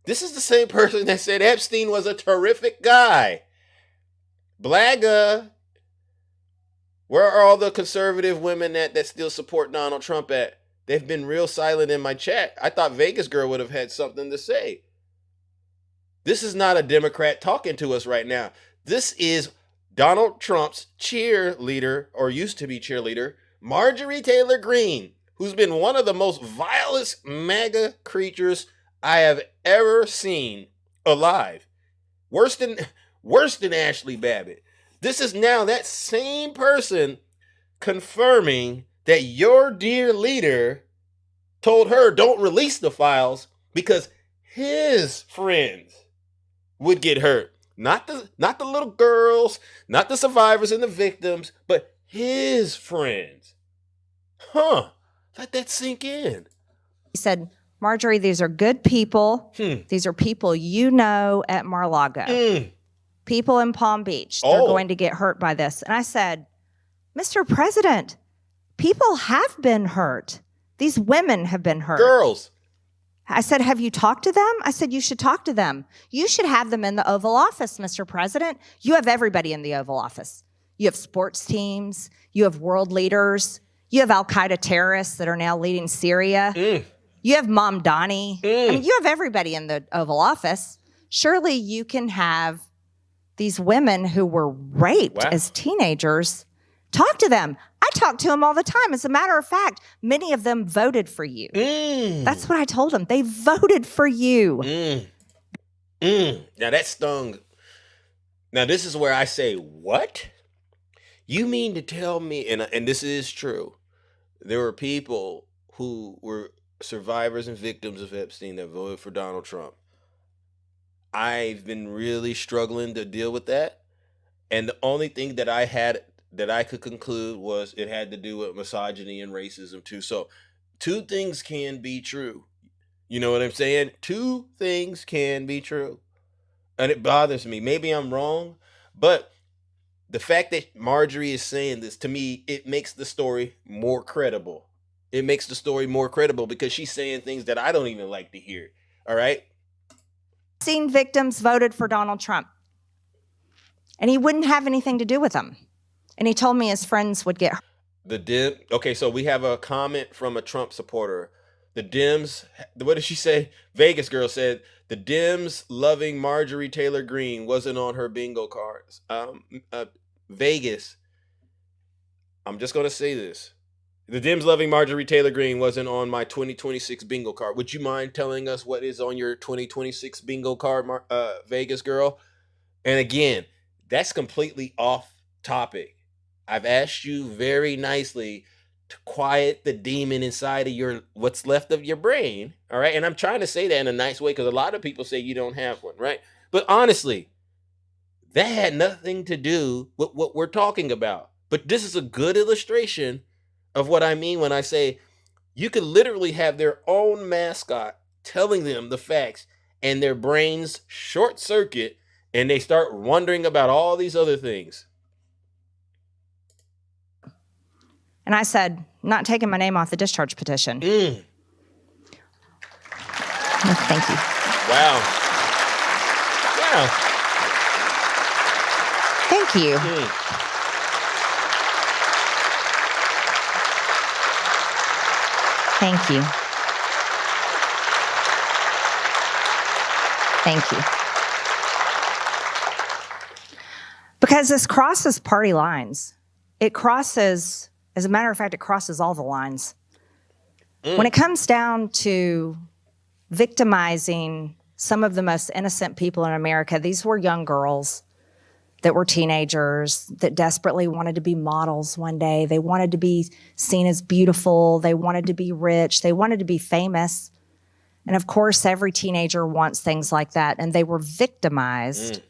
This is the same person that said Epstein was a terrific guy. Blagga. Where are all the conservative women that still support Donald Trump at? They've been real silent in my chat. I thought Vegas Girl would have had something to say. This is not a Democrat talking to us right now. This is Donald Trump's cheerleader, or used to be cheerleader, Marjorie Taylor Greene, who's been one of the most vilest MAGA creatures I have ever seen alive. Worse than Ashley Babbitt. This is now that same person confirming that your dear leader told her don't release the files because his friends would get hurt. Not the little girls, not the survivors and the victims, but his friends. Huh. Let that sink in. He said, Marjorie, these are good people. These are people you know at Mar-a-Lago. People in Palm Beach. They're going to get hurt by this. And I said, Mr. President, people have been hurt. These women have been hurt. Girls. I said, have you talked to them? I said, you should talk to them. You should have them in the Oval Office, Mr. President. You have everybody in the Oval Office. You have sports teams. You have world leaders. You have al-Qaeda terrorists that are now leading Syria. You have Mamdani. I mean, you have everybody in the Oval Office. Surely you can have these women who were raped as teenagers. Talk to them. I talk to them all the time. As a matter of fact, many of them voted for you. That's what I told them. They voted for you. Now that stung. Now this is where I say, what? You mean to tell me, and this is true, there were people who were survivors and victims of Epstein that voted for Donald Trump. I've been really struggling to deal with that. And the only thing that I could conclude was it had to do with misogyny and racism too. So two things can be true. You know what I'm saying? Two things can be true. And it bothers me. Maybe I'm wrong, but the fact that Marjorie is saying this, to me, it makes the story more credible. It makes the story more credible because she's saying things that I don't even like to hear. All right? Seen victims voted for Donald Trump. And he wouldn't have anything to do with them. And he told me his friends would get hurt. Okay, so we have a comment from a Trump supporter. The Dems, what did she say? Vegas Girl said, the Dems loving Marjorie Taylor Greene wasn't on her bingo cards. Vegas, I'm just going to say this. The Dems loving Marjorie Taylor Greene wasn't on my 2026 bingo card. Would you mind telling us what is on your 2026 bingo card, Vegas Girl? And again, that's completely off topic. I've asked you very nicely to quiet the demon inside of what's left of your brain. All right. And I'm trying to say that in a nice way because a lot of people say you don't have one. Right. But honestly, that had nothing to do with what we're talking about. But this is a good illustration of what I mean when I say you could literally have their own mascot telling them the facts and their brains short circuit and they start wondering about all these other things. And I said, not taking my name off the discharge petition. Thank you. Wow. Thank you. Thank you. Thank you. Because this crosses party lines. It crosses, as a matter of fact, it crosses all the lines. When it comes down to victimizing some of the most innocent people in America, these were young girls that were teenagers that desperately wanted to be models one day. They wanted to be seen as beautiful. They wanted to be rich. They wanted to be famous. And of course, every teenager wants things like that. And they were victimized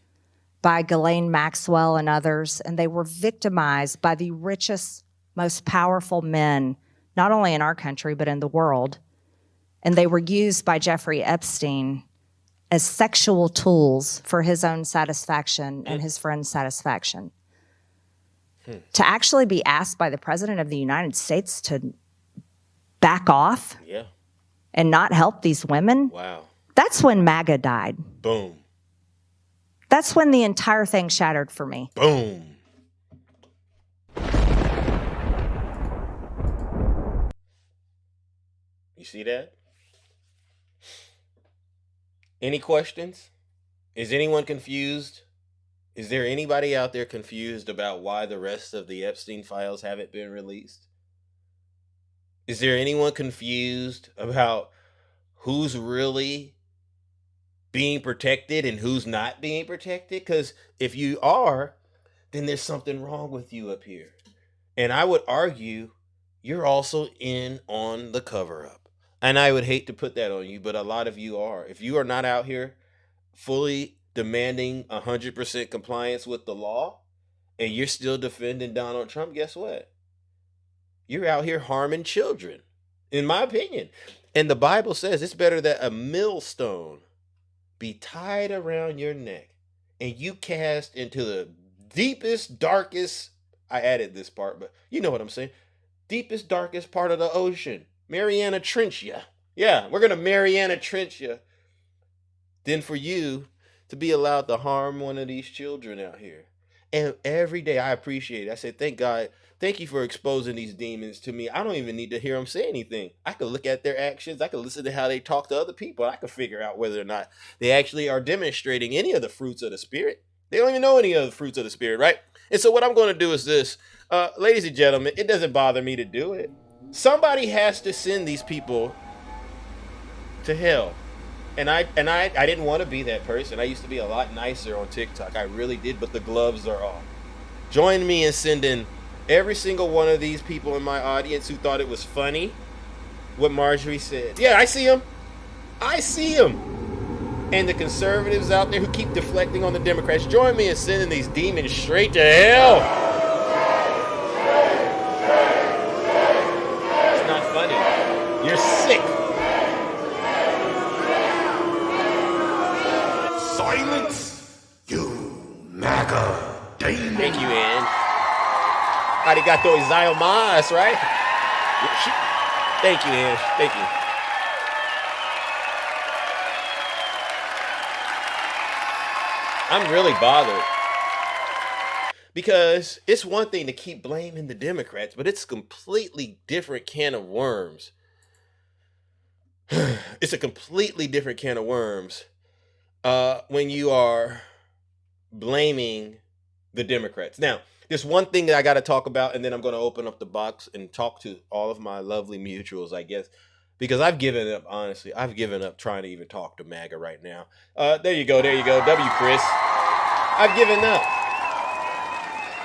by Ghislaine Maxwell and others. And they were victimized by the richest, most powerful men, not only in our country, but in the world. And they were used by Jeffrey Epstein as sexual tools for his own satisfaction and his friends' satisfaction. To actually be asked by the President of the United States to back off and not help these women, that's when MAGA died. Boom. That's when the entire thing shattered for me. Boom. You see that? Any questions? Is anyone confused? Is there anybody out there confused about why the rest of the Epstein files haven't been released? Is there anyone confused about who's really being protected and who's not being protected? Because if you are, then there's something wrong with you up here. And I would argue you're also in on the cover-up. And I would hate to put that on you, but a lot of you are. If you are not out here fully demanding 100% compliance with the law, and you're still defending Donald Trump, guess what? You're out here harming children, in my opinion. And the Bible says it's better that a millstone be tied around your neck and you cast into the deepest, darkest, I added this part, but you know what I'm saying, deepest, darkest part of the ocean. Mariana Trench ya. Yeah, we're going to Mariana Trench ya. Then for you to be allowed to harm one of these children out here. And every day I appreciate it. I say, thank God, thank you for exposing these demons to me. I don't even need to hear them say anything. I could look at their actions. I could listen to how they talk to other people. I could figure out whether or not they actually are demonstrating any of the fruits of the Spirit. They don't even know any of the fruits of the Spirit, right? And so what I'm going to do is this. Ladies and gentlemen, it doesn't bother me to do it. Somebody has to send these people to hell. And I didn't want to be that person. I used to be a lot nicer on TikTok. I really did, but the gloves are off. Join me in sending every single one of these people in my audience who thought it was funny what Marjorie said. Yeah, I see them. I see them. And the conservatives out there who keep deflecting on the Democrats, join me in sending these demons straight to hell. It's not funny. You're sick. Silence, you MAGA demon. Thank you, Ann. Arigato gozaimasu, right? Thank you, Ann. Thank you. I'm really bothered. Because it's one thing to keep blaming the Democrats, but it's a completely different can of worms. It's a completely different can of worms when you are blaming the Democrats. Now, there's one thing that I got to talk about, and then I'm going to open up the box and talk to all of my lovely mutuals, I guess, because I've given up, honestly. I've given up trying to even talk to MAGA right now. There you go. W, Chris. I've given up.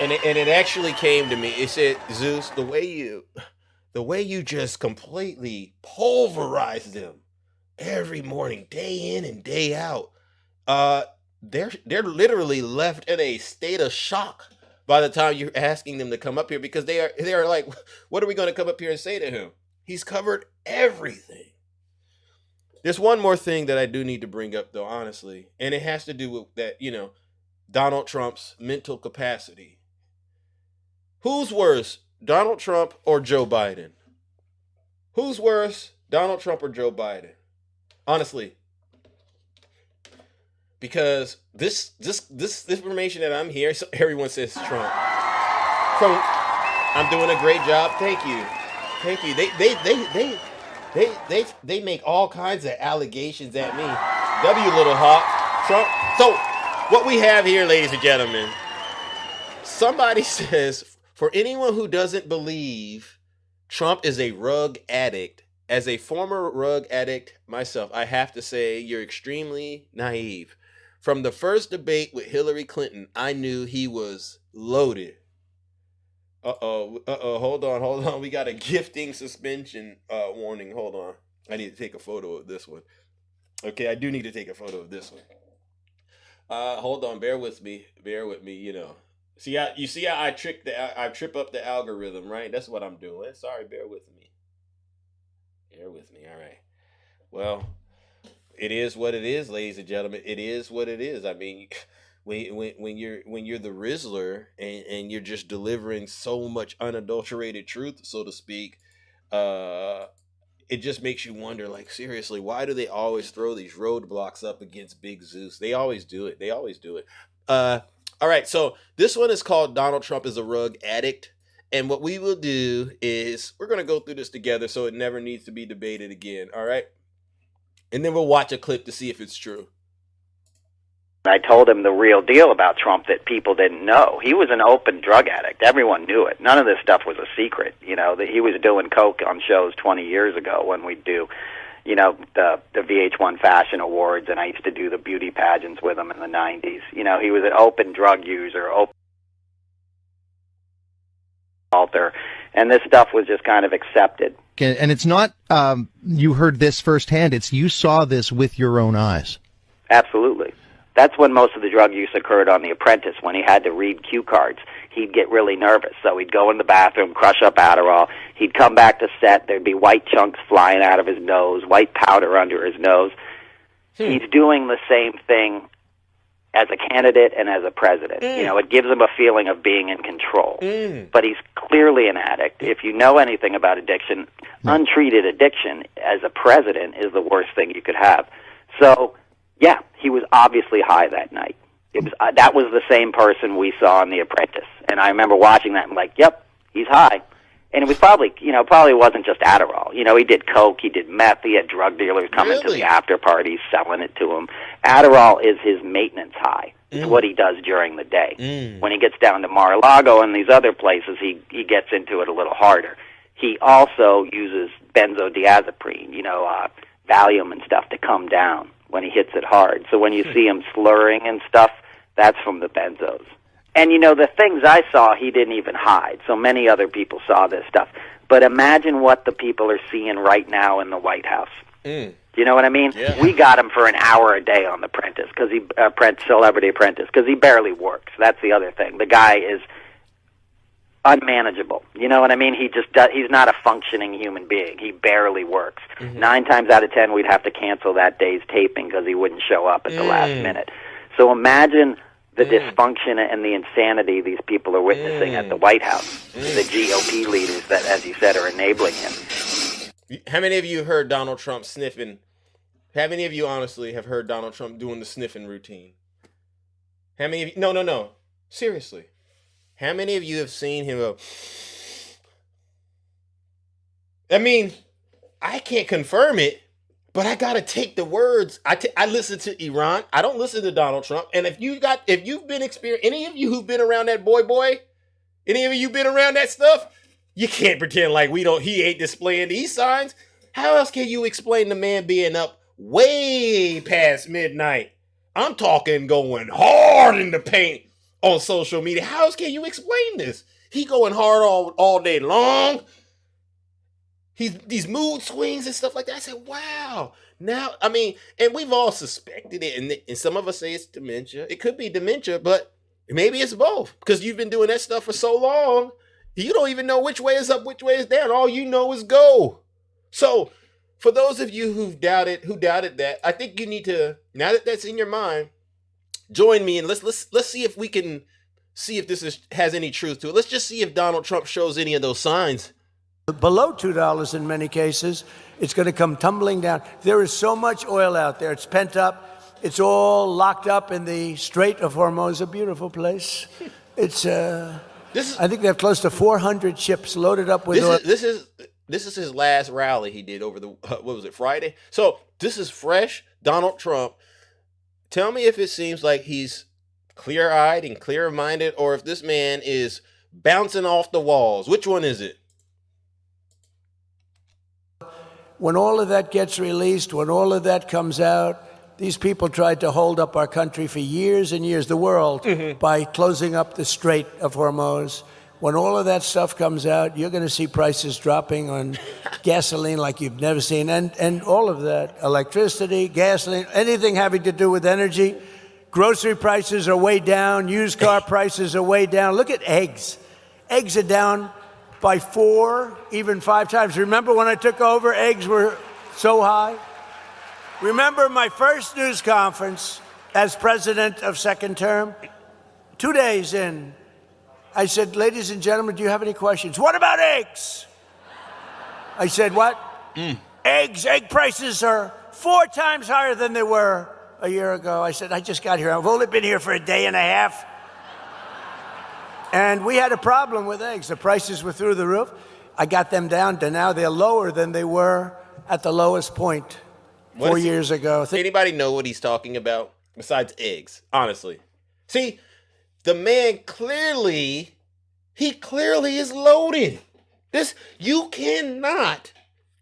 And it actually came to me. It said, Zeus, the way you just completely pulverize them every morning, day in and day out, they're literally left in a state of shock by the time you're asking them to come up here, because they are like, what are we going to come up here and say to him? He's covered everything. There's one more thing that I do need to bring up, though, honestly, and it has to do with that, Donald Trump's mental capacity. Who's worse, Donald Trump or Joe Biden? Who's worse, Donald Trump or Joe Biden? Honestly. Because this information that I'm hearing, so everyone says Trump. I'm doing a great job. Thank you. They make all kinds of allegations at me. W, little hawk. Trump. So what we have here, ladies and gentlemen, somebody says, for anyone who doesn't believe Trump is a rug addict, as a former rug addict myself, I have to say you're extremely naive. From the first debate with Hillary Clinton, I knew he was loaded. Hold on. We got a gifting suspension warning. Hold on. I need to take a photo of this one. Okay, I do need to take a photo of this one. Hold on, bear with me, See how I trip up the algorithm, right? That's what I'm doing. Sorry, bear with me. All right. Well, it is what it is, ladies and gentlemen. It is what it is. I mean, when you're the Rizzler and you're just delivering so much unadulterated truth, so to speak, it just makes you wonder, like, seriously, why do they always throw these roadblocks up against Big Zeus? They always do it. They always do it. All right, so this one is called Donald Trump is a Rug Addict. And what we will do is we're going to go through this together so it never needs to be debated again, all right? And then we'll watch a clip to see if it's true. I told him the real deal about Trump that people didn't know. He was an open drug addict. Everyone knew it. None of this stuff was a secret. You know, that he was doing coke on shows 20 years ago when we'd do, you know, the VH1 Fashion Awards, and I used to do the beauty pageants with him in the 90s. You know, he was an open drug user, open altar, and this stuff was just kind of accepted. And it's not you heard this firsthand. It's you saw this with your own eyes. Absolutely. That's when most of the drug use occurred on The Apprentice, when he had to read cue cards. He'd get really nervous, so he'd go in the bathroom, crush up Adderall. He'd come back to set. There'd be white chunks flying out of his nose, white powder under his nose. He's doing the same thing as a candidate and as a president. You know, it gives him a feeling of being in control. But he's clearly an addict. If you know anything about addiction, untreated addiction as a president is the worst thing you could have. So, yeah, he was obviously high that night. It was that was the same person we saw in The Apprentice. And I remember watching that and like, yep, he's high. And it was probably, you know, probably wasn't just Adderall. You know, he did coke, he did meth, he had drug dealers coming to the after parties selling it to him. Adderall is his maintenance high. It's what he does during the day. When he gets down to Mar-a-Lago and these other places, he gets into it a little harder. He also uses benzodiazepine, you know, Valium and stuff to come down when he hits it hard. So when you see him slurring and stuff, that's from the benzos. And, you know, the things I saw, he didn't even hide. So many other people saw this stuff. But imagine what the people are seeing right now in the White House. Do you know what I mean? Yeah. We got him for an hour a day on The Apprentice, because Celebrity Apprentice, because he barely works. That's the other thing. The guy is unmanageable. You know what I mean? He's not a functioning human being. He barely works. 9 times out of 10, we'd have to cancel that day's taping because he wouldn't show up at the last minute. So imagine the dysfunction and the insanity these people are witnessing at the White House. The GOP leaders that, as you said, are enabling him. How many of you heard Donald Trump sniffing? How many of you honestly have heard Donald Trump doing the sniffing routine? How many of you? No. Seriously. How many of you have seen him go? I mean, I can't confirm it, but I gotta take the words. I listen to Iran. I don't listen to Donald Trump. And if you've been experiencing, any of you who've been around that boy, any of you been around that stuff, you can't pretend like he ain't displaying these signs. How else can you explain the man being up way past midnight? I'm talking going hard in the paint on social media. How else can you explain this? He going hard all day long. These mood swings and stuff like that. I said, wow. Now, I mean, and we've all suspected it, and some of us say it's dementia. It could be dementia, but maybe it's both, because you've been doing that stuff for so long, you don't even know which way is up, which way is down. All you know is go. So, for those of you who doubted that, I think you need to, now that that's in your mind, join me and let's see if we can see if this has any truth to it. Let's just see if Donald Trump shows any of those signs. Below $2 in many cases, it's going to come tumbling down. There is so much oil out there. It's pent up. It's all locked up in the Strait of Hormuz, a beautiful place. It's I think they have close to 400 ships loaded up with oil. This is his last rally he did over the what was it, Friday? So this is fresh Donald Trump. Tell me if it seems like he's clear-eyed and clear-minded, or if this man is bouncing off the walls. Which one is it? When all of that gets released, when all of that comes out, these people tried to hold up our country for years and years, the world, by closing up the Strait of Hormuz. When all of that stuff comes out, you're going to see prices dropping on gasoline like you've never seen, and all of that, electricity, gasoline, anything having to do with energy. Grocery prices are way down. Used car prices are way down. Look at eggs. Eggs are down by 4, even 5 times. Remember when I took over, eggs were so high? Remember my first news conference as president of second term? 2 days in, I said, ladies and gentlemen, do you have any questions? What about eggs? I said, what? Eggs. Egg prices are 4 times higher than they were a year ago. I said, I just got here. I've only been here for a day and a half. And we had a problem with eggs. The prices were through the roof. I got them down to now they're lower than they were at the lowest point 4 years ago. Anybody know what he's talking about besides eggs? Honestly. See, the man clearly is loaded. You cannot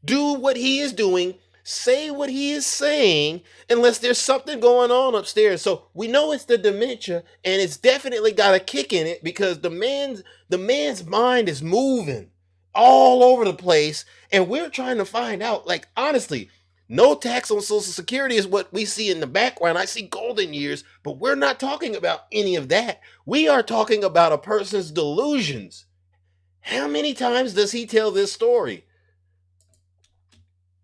do what he is doing, say what he is saying, unless there's something going on upstairs. So we know it's the dementia, and it's definitely got a kick in it because the man's mind is moving all over the place, and we're trying to find out, like, honestly, no tax on Social Security is what we see in the background. I see golden years, but we're not talking about any of that. We are talking about a person's delusions. How many times does he tell this story?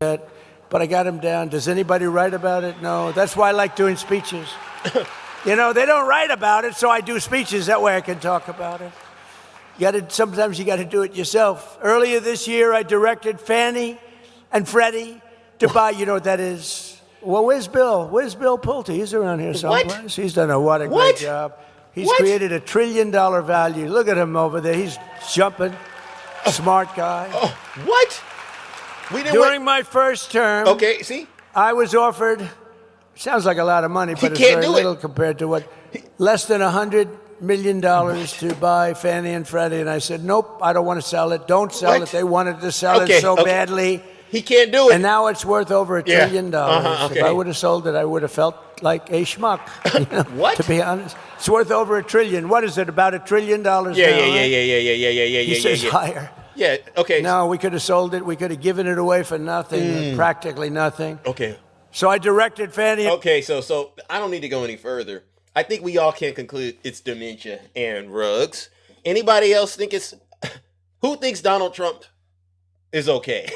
But I got him down. Does anybody write about it? No. That's why I like doing speeches. They don't write about it, so I do speeches. That way I can talk about it. Sometimes you got to do it yourself. Earlier this year, I directed Fannie and Freddie to buy, you know what that is? Well, where's Bill? Where's Bill Pulte? He's around here someplace. What? He's done a great job. He's created $1 trillion value. Look at him over there. He's jumping. Smart guy. What? During my first term, okay, see? I was offered, sounds like a lot of money, but it's very little compared to what, less than $100 million to buy Fannie and Freddie. And I said, nope, I don't want to sell it. Don't sell it. They wanted to sell it so badly. He can't do it. And now it's worth over $1 trillion. If I would have sold it, I would have felt like a schmuck. What? To be honest. It's worth over $1 trillion. What is it, about $1 trillion now? Yeah. He says higher. Yeah, okay. No, we could have sold it. We could have given it away for nothing, practically nothing. Okay. So I directed Fannie. Okay, so I don't need to go any further. I think we all can conclude it's dementia and rugs. Anybody else think who thinks Donald Trump is okay?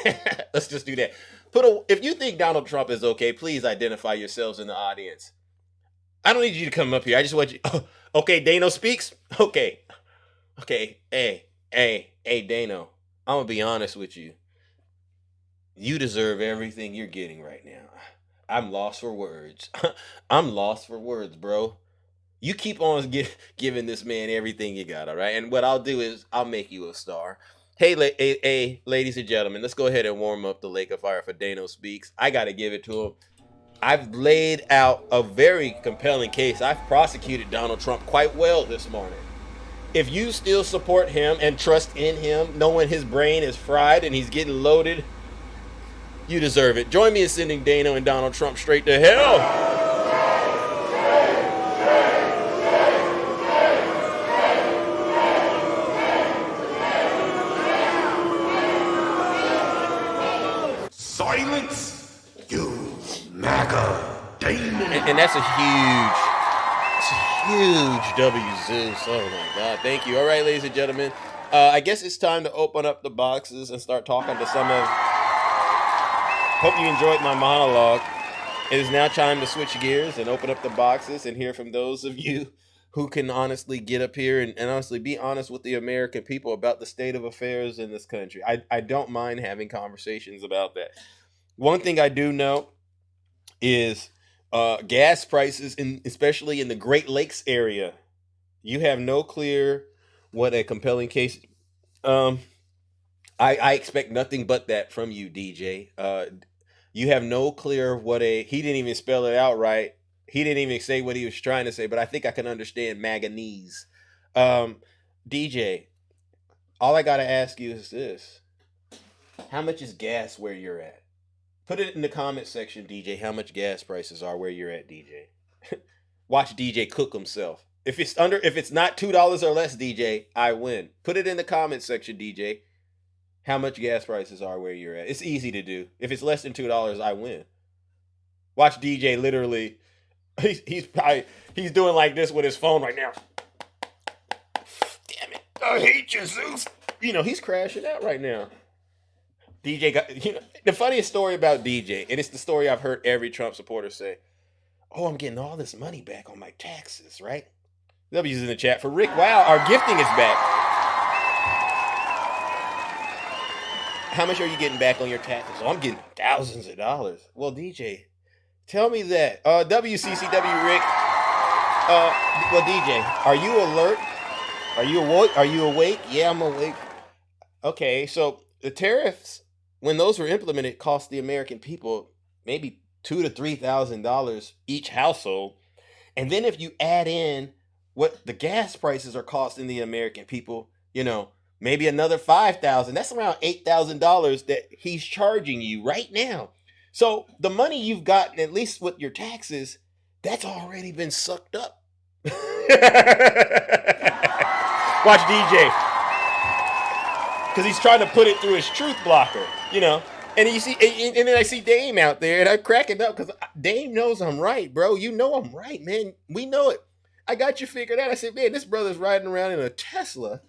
Let's just do that. If you think Donald Trump is okay, please identify yourselves in the audience. I don't need you to come up here. I just want you. Okay, Dano speaks. Okay. Hey, Dano, I'm going to be honest with you. You deserve everything you're getting right now. I'm lost for words. I'm lost for words, bro. You keep on giving this man everything you got, all right? And what I'll do is I'll make you a star. Hey, ladies and gentlemen, let's go ahead and warm up the Lake of Fire for Dano Speaks. I got to give it to him. I've laid out a very compelling case. I've prosecuted Donald Trump quite well this morning. If you still support him and trust in him, knowing his brain is fried and he's getting loaded, you deserve it. Join me in sending Dano and Donald Trump straight to hell. Silence, you MAGA demon. And that's a huge W, Zeus. Oh my God, thank you. All right, ladies and gentlemen, I guess it's time to open up the boxes and start talking to some of. Hope you enjoyed my monologue. It is now time to switch gears and open up the boxes and hear from those of you who can honestly get up here and honestly be honest with the American people about the state of affairs in this country. I don't mind having conversations about that. One thing I do know is gas prices, especially in the Great Lakes area. You have no clue what a compelling case. I expect nothing but that from you, DJ. You have no clue what he didn't even spell it out right. He didn't even say what he was trying to say, but I think I can understand manganese. DJ, all I got to ask you is this. How much is gas where you're at? Put it in the comment section, DJ, how much gas prices are where you're at, DJ. Watch DJ cook himself. If it's not $2 or less, DJ, I win. Put it in the comment section, DJ. How much gas prices are where you're at. It's easy to do. If it's less than $2, I win. Watch DJ literally. He's doing like this with his phone right now. Damn it. I hate you, Zeus. You know, he's crashing out right now. DJ got the funniest story about DJ, and it's the story I've heard every Trump supporter say. Oh, I'm getting all this money back on my taxes, right? W's in the chat for Rick. Wow, our gifting is back. How much are you getting back on your taxes? Oh, I'm getting thousands of dollars. Well, DJ, tell me that. WCCW Rick. Well, DJ, are you alert? Are you awake? Are you awake? Yeah, I'm awake. Okay, so the tariffs, when those were implemented, cost the American people maybe $2,000 to $3,000 each household. And then if you add in what the gas prices are costing the American people, maybe another $5,000. That's around $8,000 that he's charging you right now. So the money you've gotten, at least with your taxes, that's already been sucked up. Watch DJ. Because he's trying to put it through his truth blocker, And you see, and then I see Dame out there, and I'm cracking up because Dame knows I'm right, bro. You know I'm right, man. We know it. I got you figured out. I said, man, this brother's riding around in a Tesla.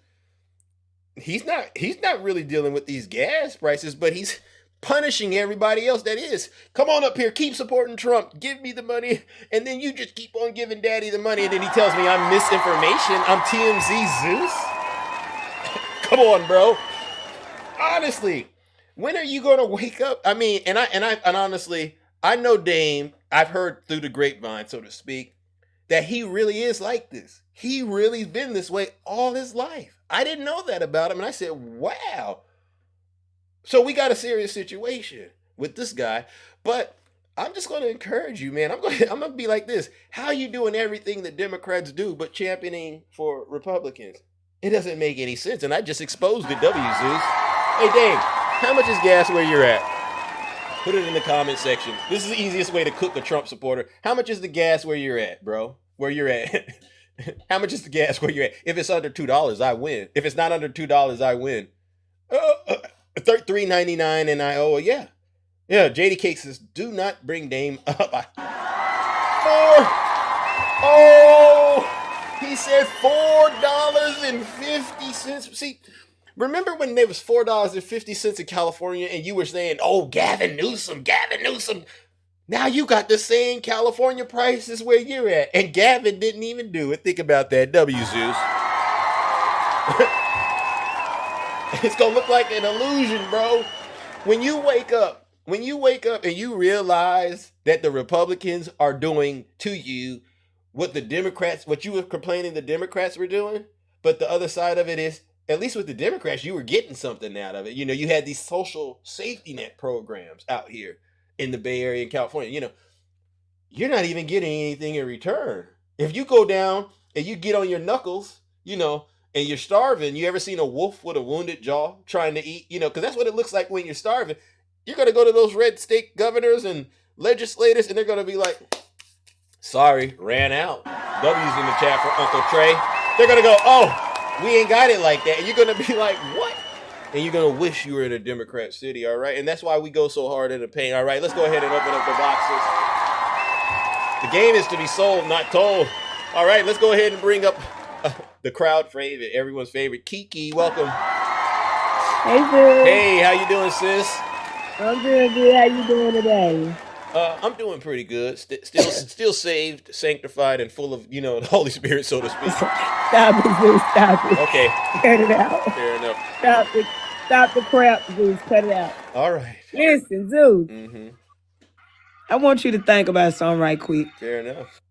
He's not really dealing with these gas prices, but he's punishing everybody else that is. Come on up here, keep supporting Trump, give me the money, and then you just keep on giving daddy the money, and then he tells me I'm misinformation, I'm TMZ Zeus. Come on, bro. Honestly, when are you gonna wake up? I mean, and honestly, I know Dame, I've heard through the grapevine, so to speak, that he really is like this. He really's been this way all his life. I didn't know that about him, and I said, wow. So we got a serious situation with this guy, but I'm just going to encourage you, man. I'm going to be like this. How are you doing everything that Democrats do, but championing for Republicans? It doesn't make any sense, and I just exposed the W, Zeus. Hey, Dave, how much is gas where you're at? Put it in the comment section. This is the easiest way to cook a Trump supporter. How much is the gas where you're at, bro? Where you're at? How much is the gas where you're at? If it's under $2, I win. If it's not under $2, I win. $3.99 and I owe it. Yeah. JD Cake says, do not bring Dame up. He said $4.50. See, remember when there was $4.50 in California and you were saying, oh, Gavin Newsom. Now you got the same California prices where you're at. And Gavin didn't even do it. Think about that. W, Zeus. It's going to look like an illusion, bro. When you wake up and you realize that the Republicans are doing to you what you were complaining the Democrats were doing, but the other side of it is, at least with the Democrats, you were getting something out of it. You had these social safety net programs out here in the Bay Area in California. You're not even getting anything in return. If you go down and you get on your knuckles, and you're starving, you ever seen a wolf with a wounded jaw trying to eat? Because that's what it looks like when you're starving. You're going to go to those red state governors and legislators, and they're going to be like, sorry, ran out. W's in the chat for Uncle Trey. They're going to go, oh, we ain't got it like that. And you're going to be like, what? And you're going to wish you were in a Democrat city, all right? And that's why we go so hard in the paint, all right? Let's go ahead and open up the boxes. The game is to be sold, not told. All right, let's go ahead and bring up the crowd favorite, everyone's favorite. Kiki, welcome. Hey, Zeus. Hey, how you doing, sis? I'm doing good. How you doing today? I'm doing pretty good. Still saved, sanctified, and full of, the Holy Spirit, so to speak. Stop it, Zeus. Stop it. Okay. Cut it out. Fair enough. Stop it. Stop the crap, Zeus. Cut it out. All right. Listen, Zeus. Mm-hmm. I want you to think about something right quick. Fair enough.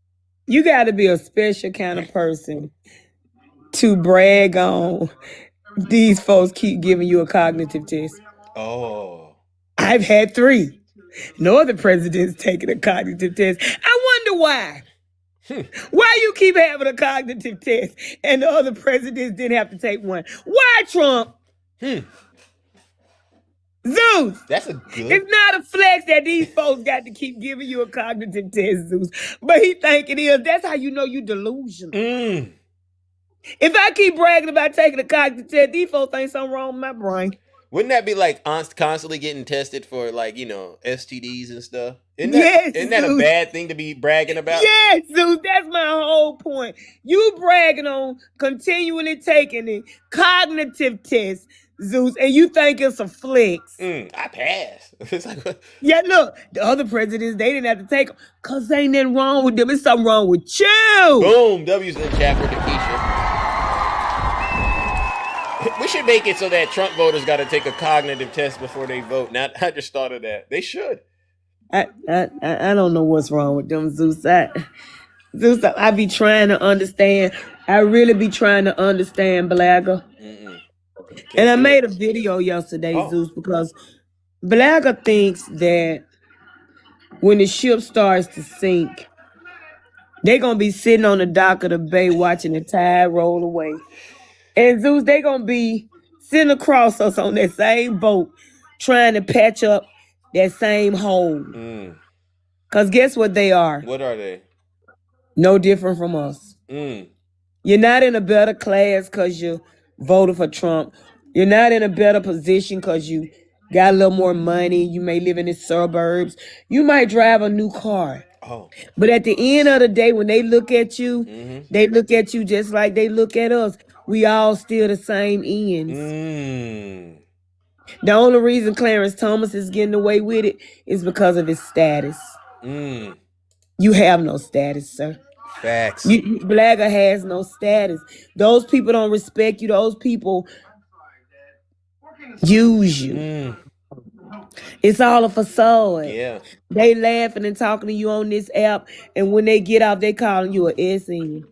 You got to be a special kind of person to brag on these folks keep giving you a cognitive test. Oh. I've had 3. No other president's taking a cognitive test. I wonder why. Why you keep having a cognitive test and the other presidents didn't have to take one? Why, Trump? Zeus. That's a good. It's not a flex that these folks got to keep giving you a cognitive test, Zeus. But he think it is. That's how you know you delusional. If I keep bragging about taking a cognitive test, these folks think something wrong with my brain. Wouldn't that be like constantly getting tested for STDs and stuff? Isn't that a bad thing to be bragging about? Yes, Zeus, that's my whole point. You bragging on continually taking the cognitive test Zeus, and you think it's a flex. I pass. It's like, yeah, look, the other presidents, they didn't have to take them because there ain't nothing wrong with them. It's something wrong with you. Boom. W's in chat for Takesha. We should make it so that Trump voters got to take a cognitive test before they vote. Now, I just thought of that. They should. I don't know what's wrong with them, Zeus. Zeus, I be trying to understand. I really be trying to understand Blagger. And I made a video yesterday, Zeus, because Blagger thinks that when the ship starts to sink, they're going to be sitting on the dock of the bay watching the tide roll away. And Zeus, they going to be sitting across us on that same boat trying to patch up that same hole. Because guess what they are? What are they? No different from us. You're not in a better class because you voted for Trump. You're not in a better position because you got a little more money. You may live in the suburbs. You might drive a new car. But at the end of the day, when they look at you, they look at you just like they look at us. We all still the same ends. The only reason Clarence Thomas is getting away with it is because of his status. You have no status, sir. Facts. Blagger has no status. Those people don't respect you. Those people use you. It's all a facade. Yeah. They laughing and talking to you on this app, and when they get out, they calling you a SN.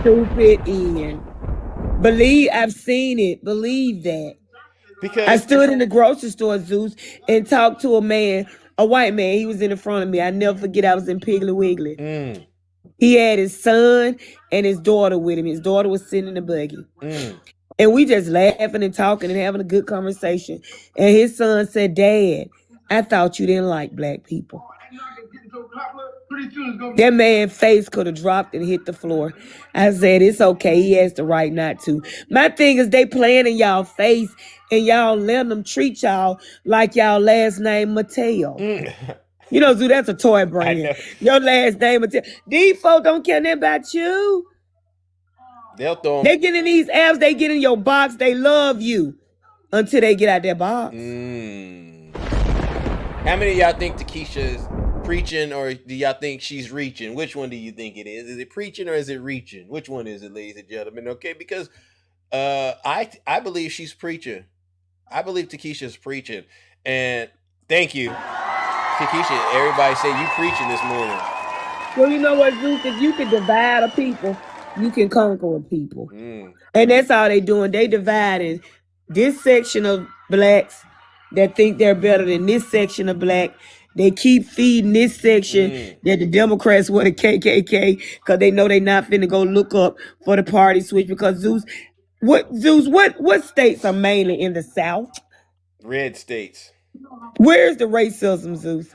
Stupid N. I've seen it. Believe that. Because I stood in the grocery store, Zeus, and talked to a man, a white man. He was in front of me. I never forget. I was in Piggly Wiggly. He had his son and his daughter with him. His daughter was sitting in the buggy. And we just laughing and talking and having a good conversation. And his son said, "Dad, I thought you didn't like black people." That man's face could have dropped and hit the floor. I said, it's okay. He has the right not to. My thing is they playing in y'all face and y'all letting them treat y'all like y'all last name Mateo. You know, Zoo, that's a toy brand. Your last name Mateo. These folks don't care nothing about you. They'll throw them. They get in these apps, they get in your box, they love you until they get out their box. How many of y'all think Takesha is preaching, or do y'all think she's reaching? Which one do you think it is? Is it preaching or is it reaching? Which one is it, ladies and gentlemen? Okay, because I believe she's preaching. I believe Takesha's preaching. And thank you, Takesha. Everybody say you preaching this morning. Well, you know what, Zeus? If you can divide a people, you can conquer a people. And that's all they doing. They dividing this section of blacks that think they're better than this section of black. They keep feeding this section that the Democrats were the KKK because they know they not finna go look up for the party switch. Because Zeus, what states are mainly in the South? Red states. Where's the racism, Zeus?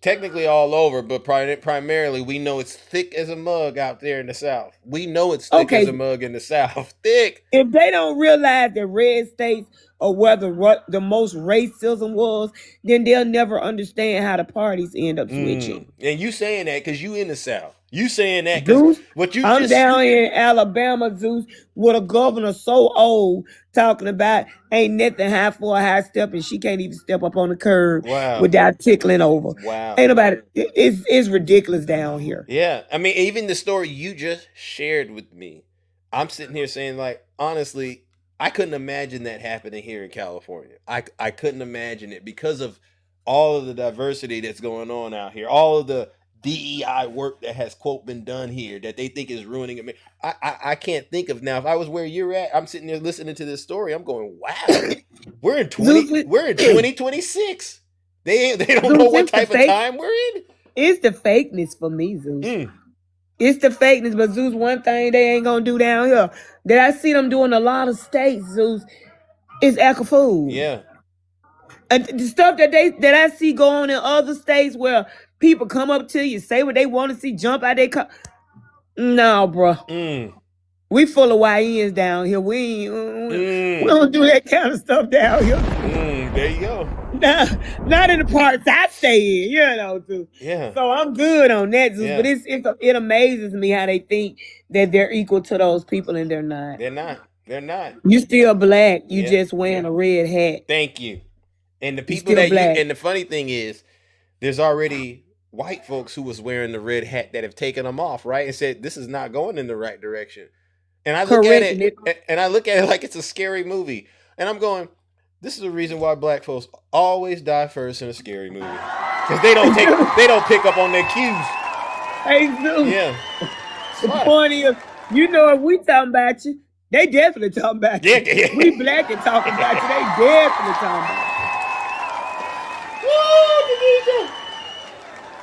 Technically all over, but primarily we know it's thick as a mug out there in the South. We know it's thick as a mug in the South. Thick. If they don't realize that red states are where the most racism was, then they'll never understand how the parties end up switching. And you saying that because you in the South. You saying that because what you I'm down in Alabama, Zeus, with a governor so old talking about ain't nothing high for a high step, and she can't even step up on the curb without tickling over. Wow. Ain't nobody. It's ridiculous down here. Yeah. I mean, even the story you just shared with me, I'm sitting here saying, like, honestly, I couldn't imagine that happening here in California. I couldn't imagine it because of all of the diversity that's going on out here, all of the DEI work that has, quote, been done here that they think is ruining it. I can't think of now. If I was where you're at, I'm sitting there listening to this story. I'm going, wow, we're in 2026. They don't know what type of time we're in. It's the fakeness for me, Zeus. It's the fakeness, but Zeus, one thing they ain't gonna do down here that I see them doing a lot of states, Zeus, is act food. Yeah. And the stuff that I see go on in other states where people come up to you, say what they want to see, jump out they car. No, bro. We full of YNs down here. We don't do that kind of stuff down here. There you go. Not in the parts I stay in, you know, too. Yeah. So I'm good on that, Zeus. But it amazes me how they think that they're equal to those people and they're not. They're not. They're not. You still black. You Yeah. just wearing a red hat. Thank you. And the You people still that black. and the funny thing is, there's already white folks who was wearing the red hat that have taken them off, right? And said this is not going in the right direction. And I look at it, and I look at it like it's a scary movie. And I'm going, this is the reason why black folks always die first in a scary movie. Because they don't pick up on their cues. Hey, Zeus. Yeah. The point is, you know, if we talking about you, they definitely talking about you. Yeah. We black and talking about you. They definitely talking about you. Woo, Denisha.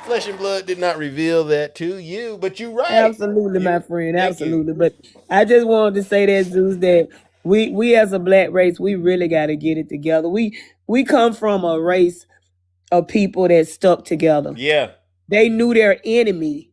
Flesh and blood did not reveal that to you, but you're right. Absolutely, my friend. Absolutely. But I just wanted to say that, Zeus, that we as a black race, we really got to get it together. We come from a race of people that stuck together. Yeah. They knew their enemy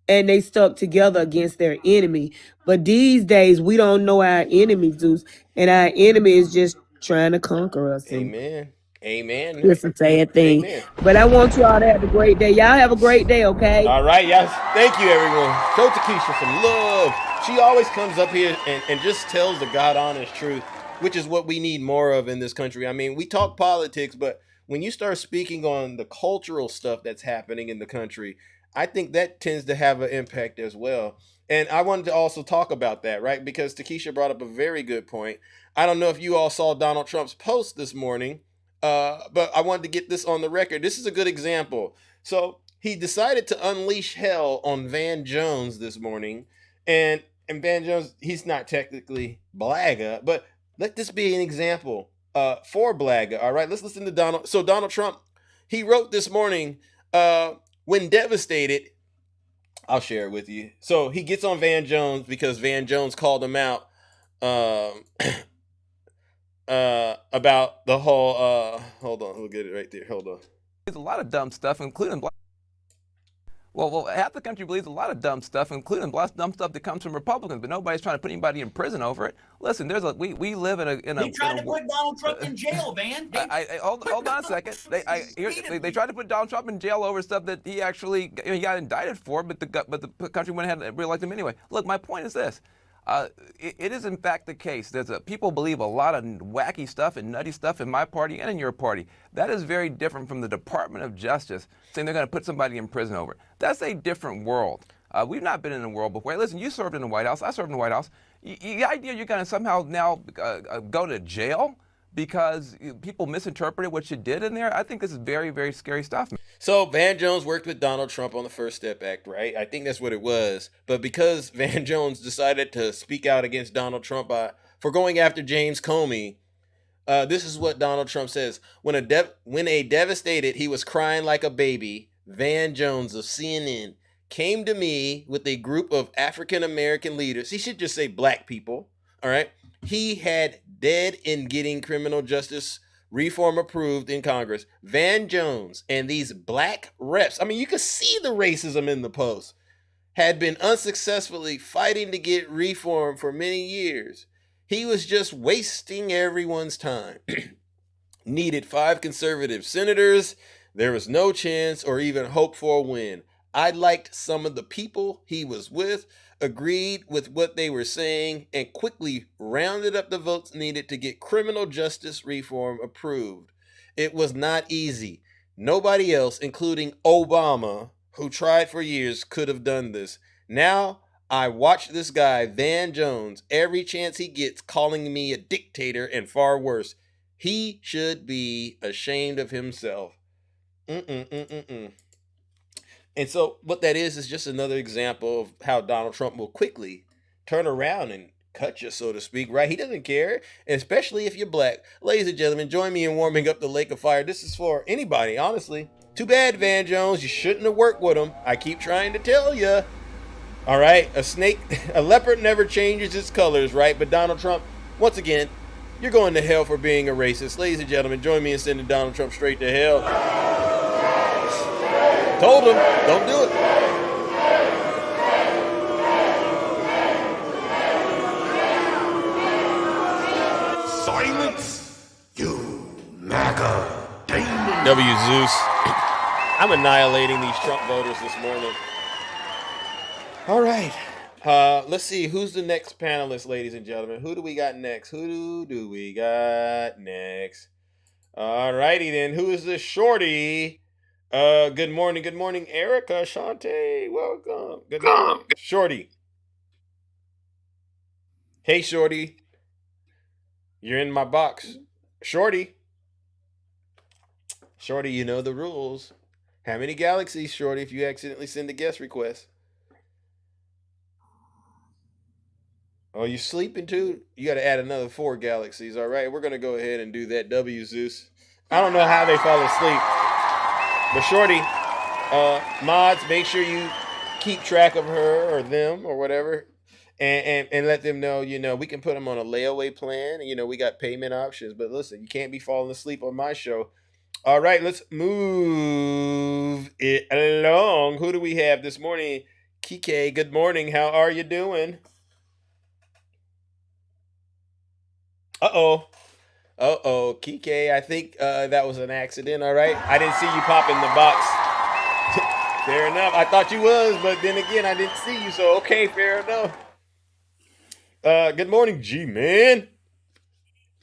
and they stuck together against their enemy. But these days, we don't know our enemy, Zeus, and our enemy is just trying to conquer us. Amen. Amen. It's a sad thing. Amen. But I want you all to have a great day. Y'all have a great day, okay? All right, yes. Thank you, everyone. Show Takesha some love. She always comes up here and just tells the God honest truth, which is what we need more of in this country. I mean, we talk politics, but when you start speaking on the cultural stuff that's happening in the country, I think that tends to have an impact as well. And I wanted to also talk about that, right? Because Takesha brought up a very good point. I don't know if you all saw Donald Trump's post this morning, but I wanted to get this on the record. This is a good example. So he decided to unleash hell on Van Jones this morning. And Van Jones, he's not technically Blagga, but let this be an example for Blagga. All right, let's listen to Donald. So Donald Trump, he wrote this morning, when devastated, I'll share it with you. So he gets on Van Jones because Van Jones called him out about the whole hold on, we'll get it right there. Hold on. There's a lot of dumb stuff, including well, half the country believes a lot of dumb stuff, including dumb stuff that comes from Republicans, but nobody's trying to put anybody in prison over it. Listen, we live in a They tried to put Donald Trump in jail, Van. Hold on a second. They tried to put Donald Trump in jail over stuff that he actually he got indicted for, but the country went ahead and reelected him anyway. Look, my point is this. It is in fact the case. People believe a lot of wacky stuff and nutty stuff in my party and in your party. That is very different from the Department of Justice saying they're going to put somebody in prison over it. That's a different world. We've not been in a world before. Listen, you served in the White House. I served in the White House. The idea you're going to somehow now go to jail because people misinterpreted what you did in there, I think this is very, very scary stuff. So Van Jones worked with Donald Trump on the First Step Act, right? I think that's what it was. But because Van Jones decided to speak out against Donald Trump for going after James Comey, this is what Donald Trump says. When a devastated, he was crying like a baby, Van Jones of CNN came to me with a group of African-American leaders. He should just say black people, all right? He had dead in getting criminal justice reform approved in Congress. Van Jones and these black reps, I mean, you could see the racism in the post, had been unsuccessfully fighting to get reform for many years. He was just wasting everyone's time. Needed 5 conservative senators. There was no chance or even hope for a win. I liked some of the people he was with, agreed with what they were saying, and quickly rounded up the votes needed to get criminal justice reform approved. It was not easy. Nobody else, including Obama, who tried for years, could have done this. Now, I watch this guy, Van Jones, every chance he gets calling me a dictator and far worse. He should be ashamed of himself. And so what that is just another example of how Donald Trump will quickly turn around and cut you, so to speak, right? He doesn't care, especially if you're black. Ladies and gentlemen, join me in warming up the lake of fire. This is for anybody, honestly. Too bad, Van Jones. You shouldn't have worked with him. I keep trying to tell you. All right, a leopard never changes its colors, right? But Donald Trump, once again, you're going to hell for being a racist. Ladies and gentlemen, join me in sending Donald Trump straight to hell. Told him, don't do it. Silence, you MAGA demon. W. Zeus. I'm annihilating these Trump voters this morning. All right. Let's see. Who's the next panelist, ladies and gentlemen? Who do we got next? Who do we got next? All righty then. Who is this shorty? Good morning, Erica, Shantae. Welcome. Good morning. Shorty. Hey, Shorty. You're in my box. Shorty. Shorty, you know the rules. How many galaxies, Shorty, if you accidentally send a guest request? Oh, you sleeping too? You got to add another 4 galaxies, all right? We're going to go ahead and do that. W, Zeus. I don't know how they fall asleep. But Shorty, mods, make sure you keep track of her or them or whatever. And let them know, we can put them on a layaway plan. We got payment options. But listen, you can't be falling asleep on my show. All right, let's move it along. Who do we have this morning? Kike, good morning. How are you doing? Uh-oh, Kike, I think that was an accident, all right? I didn't see you pop in the box. Fair enough. I thought you was, but then again, I didn't see you, so okay, fair enough. Good morning, G-Man.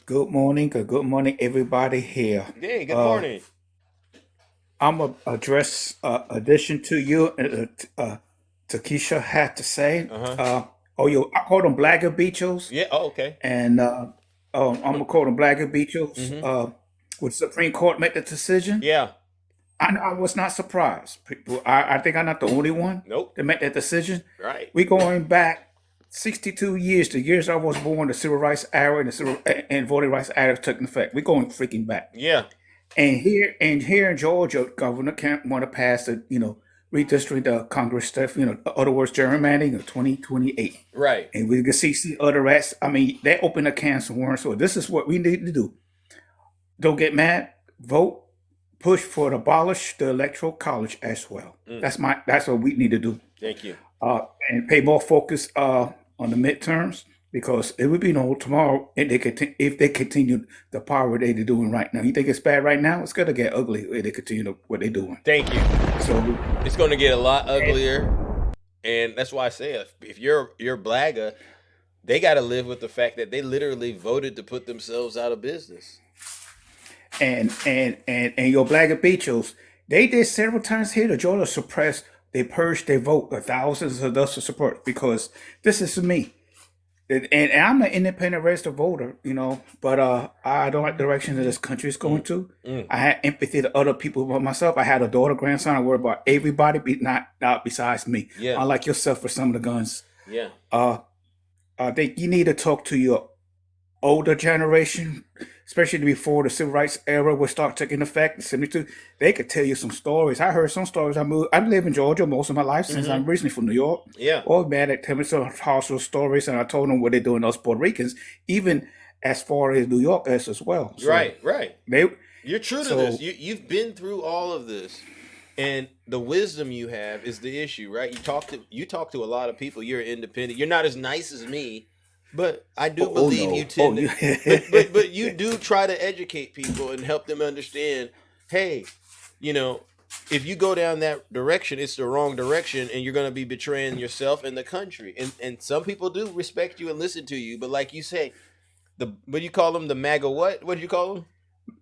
Good morning, everybody here. Hey, good morning. I'm going to address addition to you, Takesha had to say. I call them blagger-beachos. Yeah, okay. And I'm going to call them blagger-beachos. When Supreme Court made the decision. Yeah. I was not surprised. I think I'm not the only one that made that decision. Right. We're going back 62 years, the years I was born, the Civil Rights Era and Voting Rights Act took effect. We're going freaking back. Yeah. And here in Georgia, Governor can't want to pass the, redistricting the Congress stuff, in other words, gerrymandering of 2028. Right. And we can see other rats. I mean, they open a can of worms. So this is what we need to do. Don't get mad. Vote. Push for to abolish the Electoral College as well. That's what we need to do. Thank you. And pay more focus on the midterms, because it would be no tomorrow if they continue the power they're doing right now. You think it's bad right now? It's going to get ugly if they continue what they're doing. Thank you. So it's going to get a lot uglier, and that's why I say if you're blagger, they got to live with the fact that they literally voted to put themselves out of business. And your blagger beachos, they did several times here. The Georgia suppressed. They purged their vote with thousands of us to support, because this is me. And I'm an independent registered voter, but I don't like the direction that this country is going to. I had empathy to other people but myself. I had a daughter, grandson. I worry about everybody, not besides me. Yeah. Unlike yourself for some of the guns. Yeah. I think you need to talk to your older generation, especially before the Civil Rights Era would start taking effect in 72. They could tell you some stories. I heard some stories. I live in Georgia most of my life since I'm originally from New York. Yeah. All mad at telling me some horrible stories, and I told them what they're doing, us Puerto Ricans, even as far as New York as well. So right. You're true to so- this. You've been through all of this, and the wisdom you have is the issue, right? You talk to a lot of people. You're independent. You're not as nice as me. But I do believe no. you tend but you do try to educate people and help them understand, hey, if you go down that direction, it's the wrong direction, and you're going to be betraying yourself and the country. And some people do respect you and listen to you, but like you say, what do you call them? The MAGA what? What do you call them?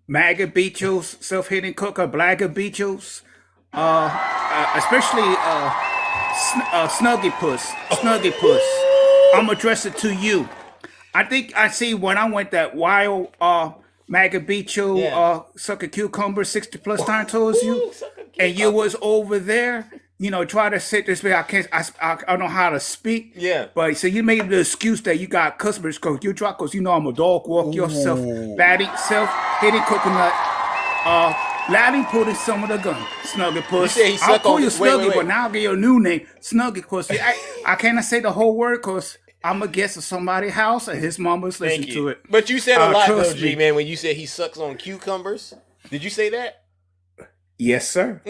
MAGA beachos, self-hating cooker, blagger beachos, especially Snuggy Puss. I'm gonna address it to you. I think I see when I went that wild MAGA beacho sucker cucumber 60 plus times towards you, and you was over there, try to sit this way. I don't know how to speak. Yeah. But so you made the excuse that you got customers because you try, because I'm a dog walk yourself, self-hitting coconut, Larry put in some of the gun, Snuggy Puss. You say he I'll suck call on you wait, Snuggy, but now I'll give you a new name, Snuggy Puss. I cannot say the whole word because I'm a guest of somebody's house and his mama's listening to it. But you said a lot though, me. G-Man, when you said he sucks on cucumbers. Did you say that? Yes, sir.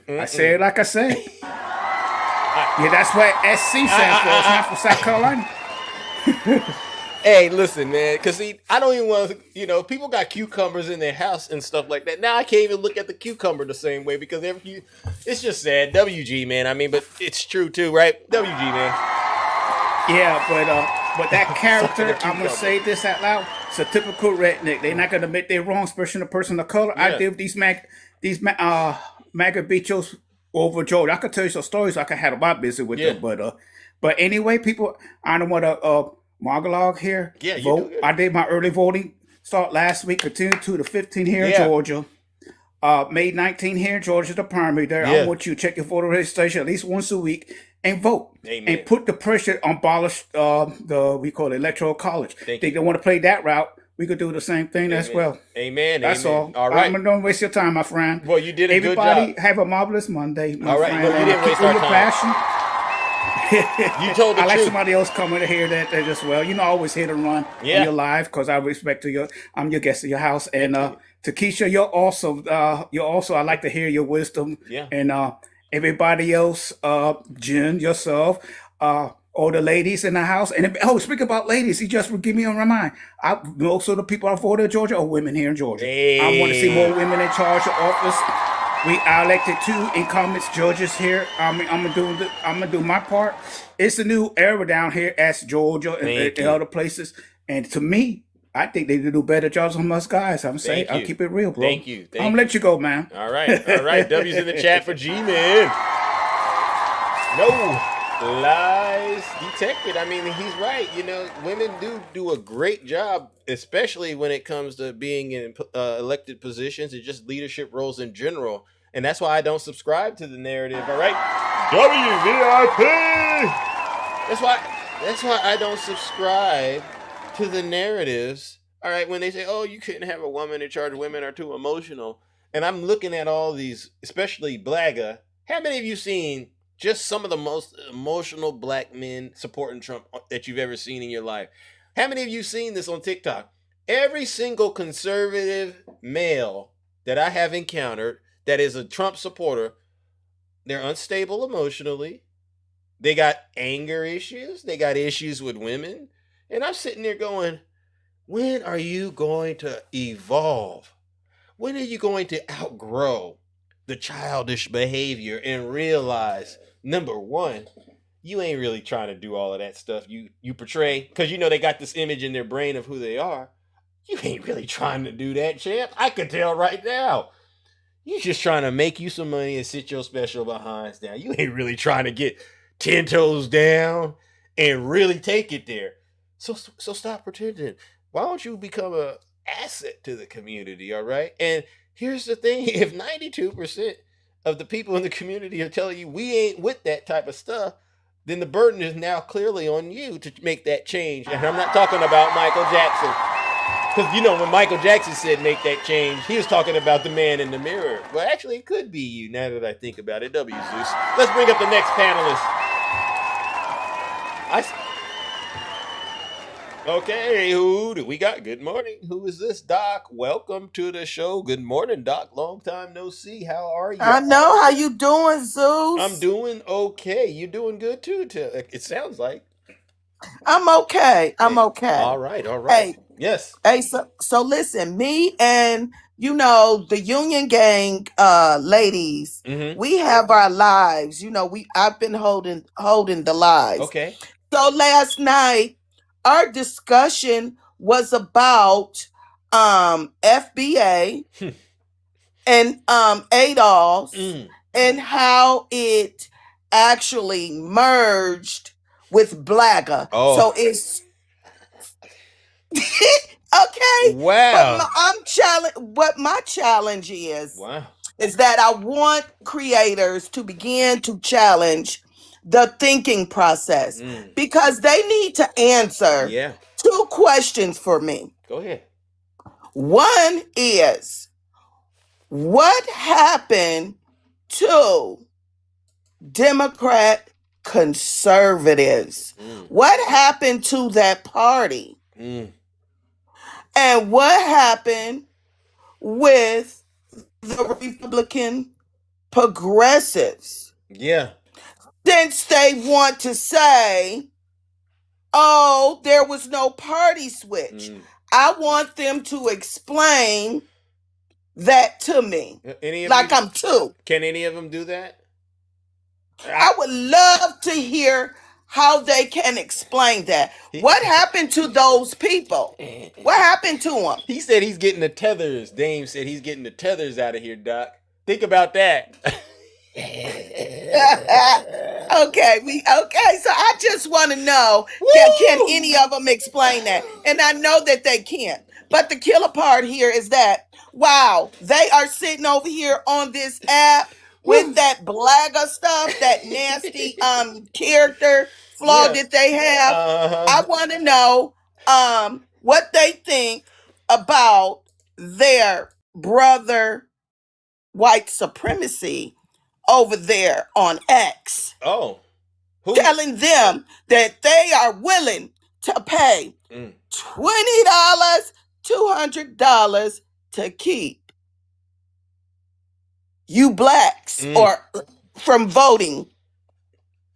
I say it like I say. Yeah, that's what SC stands for. It's not for South Carolina. Hey, listen, man, because I don't even want to, people got cucumbers in their house and stuff like that. Now I can't even look at the cucumber the same way because it's just sad. WG, man. I mean, but it's true too, right? WG, man. Yeah, but that character, I'm gonna say this out loud. It's a typical redneck. They're not gonna admit they're wrong, especially a person of color. I did these MAGA bichos over Georgia. I could tell you some stories. I could have my business with them, but anyway, people, I don't want to monologue here. Yeah, vote. I did my early voting start last week. Continue to the 15 here in Georgia. May 19 here in Georgia, the primary there. I want you to check your voter registration at least once a week and vote. Amen. And put the pressure on abolish we call it electoral college. They don't want to play that route. We could do the same thing as well. Amen. That's all. All right. I'm don't waste your time, my friend. Well, you did a good job. Everybody have a marvelous Monday, my all right. friend. Well, you didn't waste our time. Passion. You told the I like truth. somebody else coming to hear that as well. You know, I always hit and run on your live because I respect I'm your guest at your house. And Takesha, you're also I like to hear your wisdom. Yeah. And everybody else, Jen, yourself, all the ladies in the house. And speak about ladies, he just give me a remind. Most of the people I voted in Georgia are women here in Georgia. Hey. I want to see more women in charge of office. We are elected 2 incumbents judges here. I'm gonna do my part. It's a new era down here as Georgia and other places. And to me, I think they do better jobs on us guys. I'm saying I'll keep it real, bro. Thank you. I'm gonna let you go, man. All right. W's in the chat for G-Man. No lies detected. I mean, he's right. You know, women do a great job, especially when it comes to being in elected positions and just leadership roles in general. And that's why I don't subscribe to the narrative. All right, WVIP. That's why I don't subscribe to the narratives. All right, when they say, "Oh, you couldn't have a woman in charge. Women are too emotional," and I'm looking at all these, especially Blagga. How many of you seen just some of the most emotional black men supporting Trump that you've ever seen in your life? How many of you seen this on TikTok? Every single conservative male that I have encountered that is a Trump supporter, they're unstable emotionally. They got anger issues. They got issues with women. And I'm sitting there going, when are you going to evolve? When are you going to outgrow the childish behavior and realize, number one, you ain't really trying to do all of that stuff you portray, because you know they got this image in their brain of who they are. You ain't really trying to do that, champ. I can tell right now. You just trying to make you some money and sit your special behinds down. You ain't really trying to get 10 toes down and really take it there. So stop pretending. Why don't you become an asset to the community, all right? And here's the thing. If 92% of the people in the community are telling you we ain't with that type of stuff, then the burden is now clearly on you to make that change. And I'm not talking about Michael Jackson. Because, you know, when Michael Jackson said make that change, he was talking about the man in the mirror. Well, actually, it could be you now that I think about it. W. Zeus. Let's bring up the next panelist. Okay, who do we got? Good morning. Who is this, Doc? Welcome to the show. Good morning, Doc. Long time no see. How are you? I know. How you doing, Zeus? I'm doing okay. You doing good, too, it sounds like. I'm okay. I'm okay. All right. Hey, yes. Hey, so listen, me and the Union Gang ladies, we have our lives. I've been holding the lives. Okay. So last night, our discussion was about FBA and ADOS and how it actually merged with Blagga. Oh. So it's okay. Wow. What my challenge is that I want creators to begin to challenge the thinking process because they need to answer 2 questions for me. Go ahead. One is, what happened to Democrat conservatives? What happened to that party? And what happened with the Republican progressives? Yeah. Since they want to say, oh, there was no party switch. I want them to explain that to me. I'm 2. Can any of them do that? I would love to hear how they can explain that. What happened to those people? What happened to them? He said he's getting the tethers. Dame said he's getting the tethers out of here, Doc. Think about that. Okay, so I just want to know, can any of them explain that? And I know that they can't. But the killer part here is that, wow, they are sitting over here on this app with that blagger stuff, that nasty character flaw that they have. I want to know what they think about their brother white supremacy over there on X. Oh. Telling them that they are willing to pay $20, $200 to keep you blacks or from voting.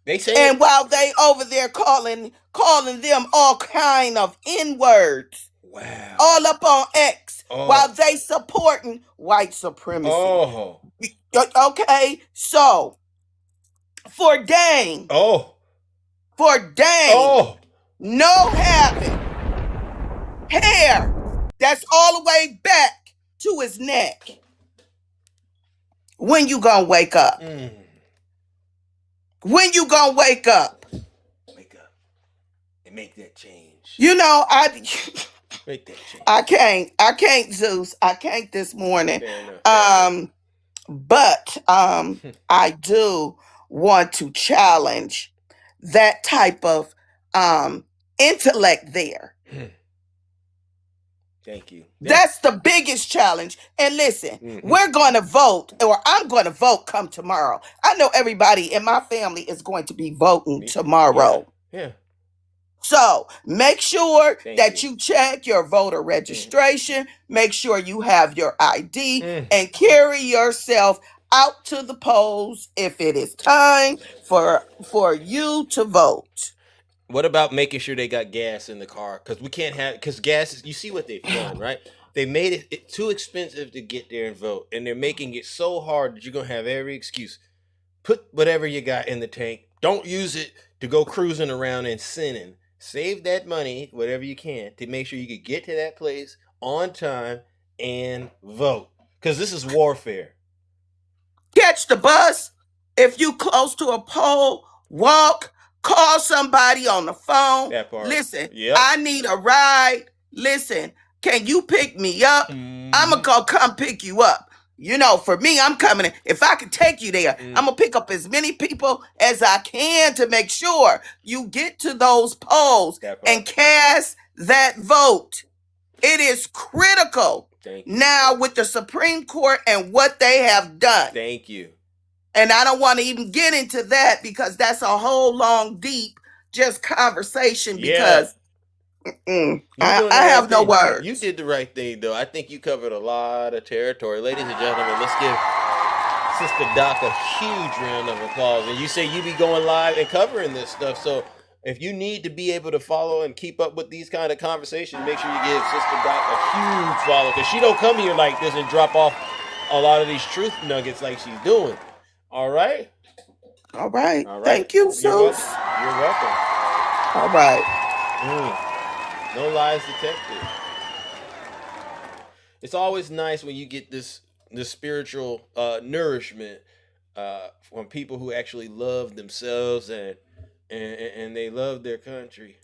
They say, and while they over there calling them all kind of N-words. Wow. All up on X while they supporting white supremacy. Okay, so for Dane. For Dane. No having hair that's all the way back to his neck. When you gonna wake up? When you gonna wake up? Wake up and make that change. You know, make that change. I can't, Zeus. I can't this morning. But I do want to challenge that type of intellect there. Thank you. That's the biggest challenge. And listen, we're going to vote, or I'm going to vote come tomorrow. I know everybody in my family is going to be voting tomorrow. Yeah. So make sure that you check your voter registration. Make sure you have your ID and carry yourself out to the polls if it is time for you to vote. What about making sure they got gas in the car? Because we can't have, because gas is, you see what they've done, right? They made it too expensive to get there and vote. And they're making it so hard that you're going to have every excuse. Put whatever you got in the tank. Don't use it to go cruising around and sinning. Save that money, whatever you can, to make sure you can get to that place on time and vote. Because this is warfare. Catch the bus. If you close to a poll, walk. Call somebody on the phone. That part. Listen, I need a ride. Listen, can you pick me up? I'm going to come pick you up. You know, for me, I'm coming in. If I can take you there, I'm going to pick up as many people as I can to make sure you get to those polls and cast that vote. It is critical now with the Supreme Court and what they have done. Thank you. And I don't want to even get into that because that's a whole long, deep, just conversation because I have no words. You did the right thing, though. I think you covered a lot of territory. Ladies and gentlemen, let's give Sister Doc a huge round of applause. And you say you be going live and covering this stuff. So if you need to be able to follow and keep up with these kind of conversations, make sure you give Sister Doc a huge follow. Because she don't come here like this and drop off a lot of these truth nuggets like she's doing. All right. All right. Thank you, Zeus. You're welcome. All right. No lies detected. It's always nice when you get this spiritual nourishment from people who actually love themselves and they love their country.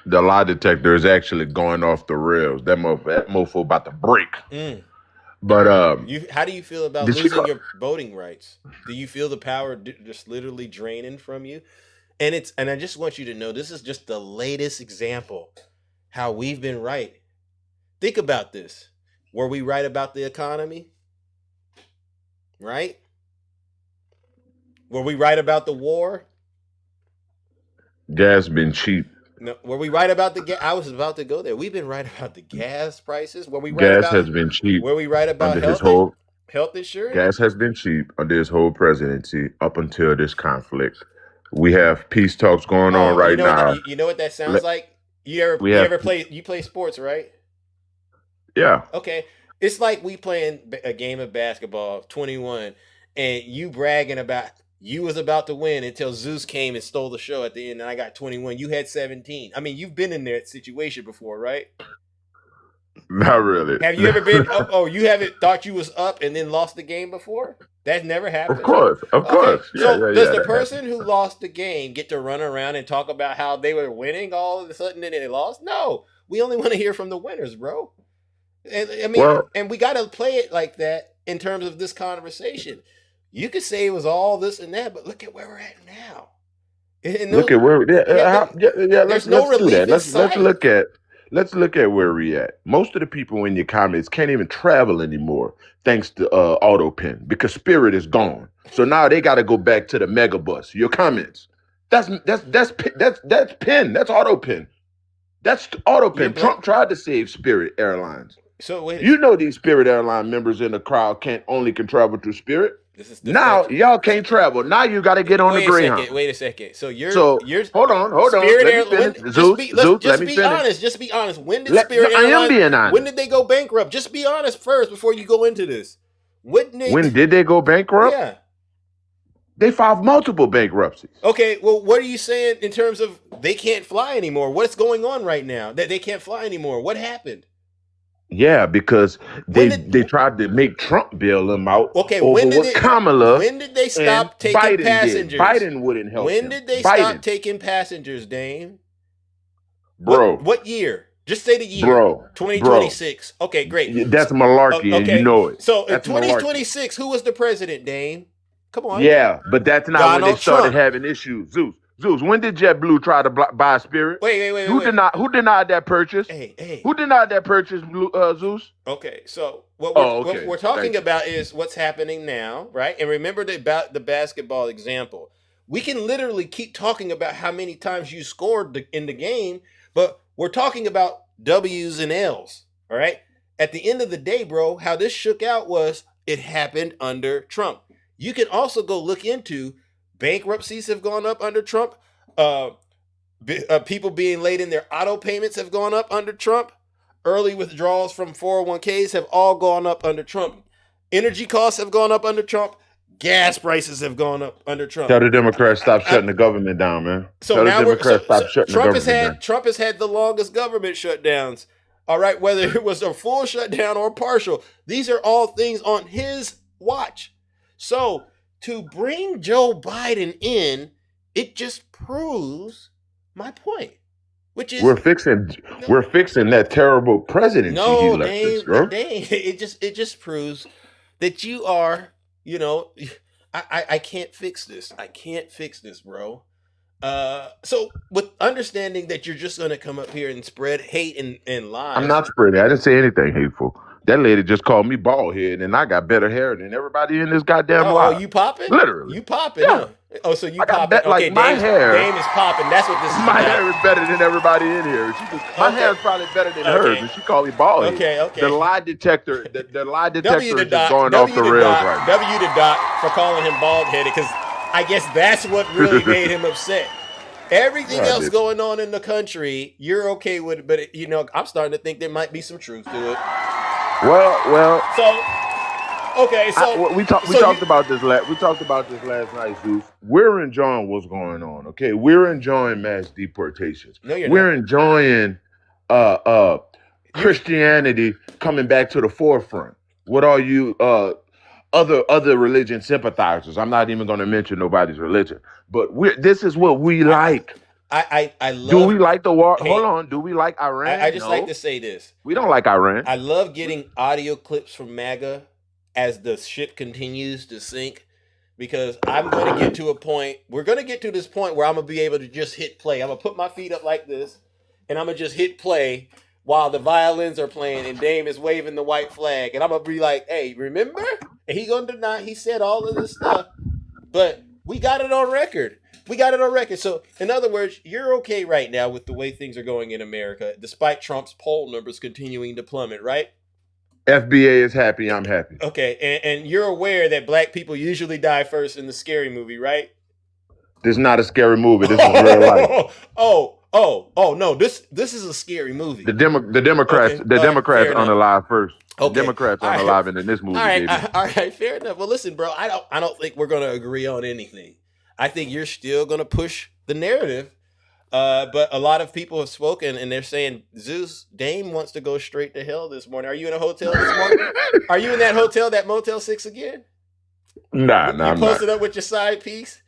The lie detector is actually going off the rails. That mofo about to break. But how do you feel about losing your voting rights? Do you feel the power just literally draining from you? And I just want you to know this is just the latest example how we've been right. Think about this. Were we right about the economy? Right? Were we right about the war? Gas been cheap. No, were we right about the gas? I was about to go there. We've been right about the gas prices. Were we right Gas about has been cheap. Were we right about health insurance? Gas has been cheap under his whole presidency up until this conflict. We have peace talks going on right now. You know what that sounds like? You play sports, right? Yeah. Okay. It's like we playing a game of basketball, 21, and you bragging about you was about to win until Zeus came and stole the show at the end, and I got 21. You had 17. I mean, you've been in that situation before, right? Not really. Have you ever been? You haven't thought you was up and then lost the game before? That never happened. Of course. Okay. Yeah, Does the person who lost the game get to run around and talk about how they were winning all of a sudden and they lost? No, we only want to hear from the winners, bro. And I mean, and we got to play it like that in terms of this conversation. You could say it was all this and that, but look at where we're at now. Look at where. Let's do that. Let's look at where we at. Most of the people in your comments can't even travel anymore thanks to AutoPen because Spirit is gone. So now they got to go back to the Megabus. Your comments. That's pen. That's AutoPen. That's AutoPen. Trump tried to save Spirit Airlines. So wait. You know these Spirit Airline members in the crowd can travel through Spirit. Now y'all can't travel. Now you got to get on the Greyhound. Wait a second. So you're hold on. Spirit Airlines. Just be honest. When did Spirit Airlines? When did they go bankrupt? Just be honest first before you go into this. When did they go bankrupt? Yeah. They filed multiple bankruptcies. Okay, well, what are you saying in terms of they can't fly anymore? What's going on right now that they can't fly anymore? What happened? Yeah, because they tried to make Trump bail them out. Okay, when did they stop taking passengers? Biden wouldn't help. When did they stop taking passengers, Dame? Bro. What year? Just say the year. Bro. 2026. Okay, great. That's malarkey, and you know it. So in 2026, who was the president, Dame? Come on. Yeah, but that's not when they started having issues. Zeus, when did JetBlue try to buy Spirit? Wait. Who denied that purchase? Hey. Who denied that purchase, Zeus? Okay, so what we're talking about is what's happening now, right? And remember about the basketball example. We can literally keep talking about how many times you scored in the game, but we're talking about W's and L's, all right? At the end of the day, bro, how this shook out was it happened under Trump. You can also go look into bankruptcies have gone up under Trump. People being late in their auto payments have gone up under Trump. Early withdrawals from 401ks have all gone up under Trump. Energy costs have gone up under Trump. Gas prices have gone up under Trump. Tell the Democrats stop shutting the government down, man. So now Trump has had the longest government shutdowns. All right, whether it was a full shutdown or partial, these are all things on his watch. So to bring Joe Biden in, it just proves my point, which is we're fixing that terrible presidency he left us, bro. It just proves that you are, I can't fix this. I can't fix this, bro. So with understanding that you're just gonna come up here and spread hate and lies. I'm not spreading. I didn't say anything hateful. That lady just called me bald head, and I got better hair than everybody in this goddamn life. Oh, you popping? Literally. You popping? Yeah. Huh? Oh, so you popping? Okay, my hair. Dame is popping. That's what this is My about. hair is better than everybody in here. My hair is probably better than hers, and she called me bald head. Okay. The lie detector, the lie detector is just going off the rails right now. W to Doc for calling him bald headed, because I guess that's what really made him upset. Everything else going on in the country, you're okay with it, but I'm starting to think there might be some truth to it. Well. We talked about this last night, Zeus. We're enjoying what's going on. Okay, we're enjoying mass deportations. No, you're we're not. enjoying Christianity coming back to the forefront. What are you other religion sympathizers? I'm not even going to mention nobody's religion, but this is what we like. I love. Do we like the war? Hold on. Do we like Iran? I just like to say this. We don't like Iran. I love getting audio clips from MAGA as the shit continues to sink, because I'm going to get to a point. We're going to get to this point where I'm going to be able to just hit play. I'm going to put my feet up like this, and I'm going to just hit play while the violins are playing and Dame is waving the white flag. And I'm going to be like, hey, remember? And he going to deny he said all of this stuff, but we got it on record. So, in other words, you're okay right now with the way things are going in America, despite Trump's poll numbers continuing to plummet, right? FBA is happy. I'm happy. Okay, and you're aware that black people usually die first in the Scary Movie, right? This is not a scary movie. This is real life. Oh no, this is a scary movie. The Democrats, Okay, the Democrats fair enough. unalive first. The Okay. Democrats All right. unalive, and then this movie, All right, baby. all right, fair enough. Well, listen, bro, I don't think we're gonna agree on anything. I think you're still gonna push the narrative. But a lot of people have spoken, and they're saying, Zeus, Dame wants to go straight to hell this morning. Are you in a hotel this morning? Are you in that hotel, that Motel 6 again? Nah, You I'm posted not. up with your side piece?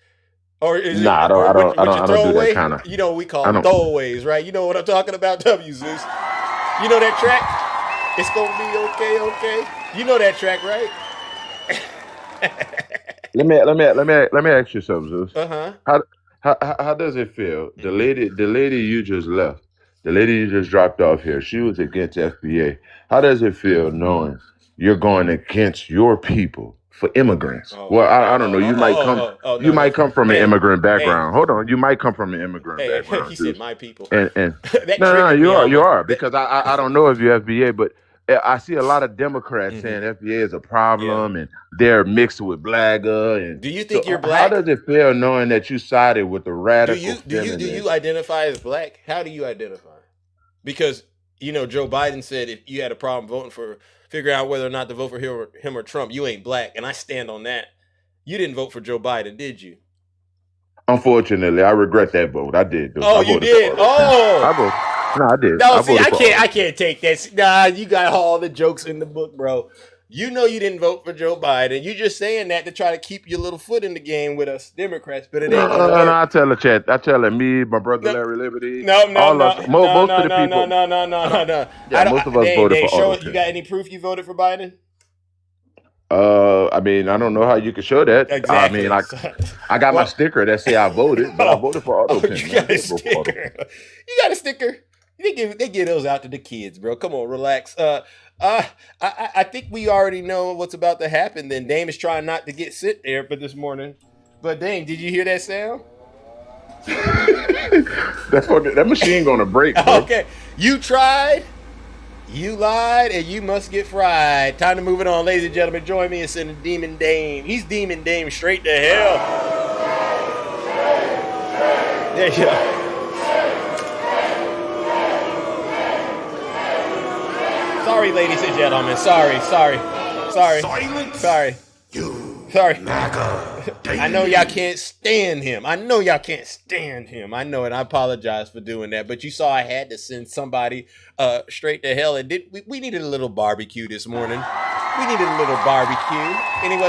Or is Nah, it or I with your don't do that throwaway? kind of. You know what we call I them don't. throwaways, right? You know what I'm talking about, W Zeus. You know that track? It's gonna be okay. You know that track, right? Let me ask you something, Zeus. Uh-huh. How does it feel? The lady you just left, the lady you just dropped off here, she was against FBA. How does it feel knowing you're going against your people for immigrants? Well, I don't know. You might come from an immigrant background. Hold on, you might come from an immigrant Hey, background. he Zeus. said my people. And That no, triggered me you almost. are because I don't know if you're FBA, but I see a lot of Democrats saying FBA is a problem and they're mixed with blagger. And do you think you're How black? does it feel knowing that you sided with the radical Do you identify as black? How do you identify? Because Joe Biden said if you had a problem voting for, figure out whether or not to vote for him or Trump, you ain't black, and I stand on that. You didn't vote for Joe Biden, did you? Unfortunately, I regret that vote. I did. Oh, you did. I voted. No, I did. No, see, voted for I can't take that. Nah, you got all the jokes in the book, bro. You know you didn't vote for Joe Biden. You just saying that to try to keep your little foot in the game with us Democrats, but it ain't gonna work. No, I tell the chat. I tell me, my brother Larry Liberty. No. Most of the people. No. Yeah, most of us voted for show auto it. You got any proof you voted for Biden? I mean, I don't know how you can show that. Exactly. I mean, I got my sticker that say I voted, but I voted for auto pen. You got a sticker. You got a sticker. They give those out to the kids, bro. Come on, relax. I think we already know what's about to happen. Then Dame is trying not to get sit there for this morning. But Dame, did you hear that sound? That machine gonna break, bro. Okay, you tried, you lied, and you must get fried. Time to move it on, ladies and gentlemen. Join me in sending Demon Dame. He's Demon Dame straight to hell. There you go. Sorry, ladies and gentlemen. Sorry. Silence. Sorry. MAGA. I know y'all can't stand him. I know it. I apologize for doing that. But you saw I had to send somebody straight to hell. And we needed a little barbecue this morning. Anybody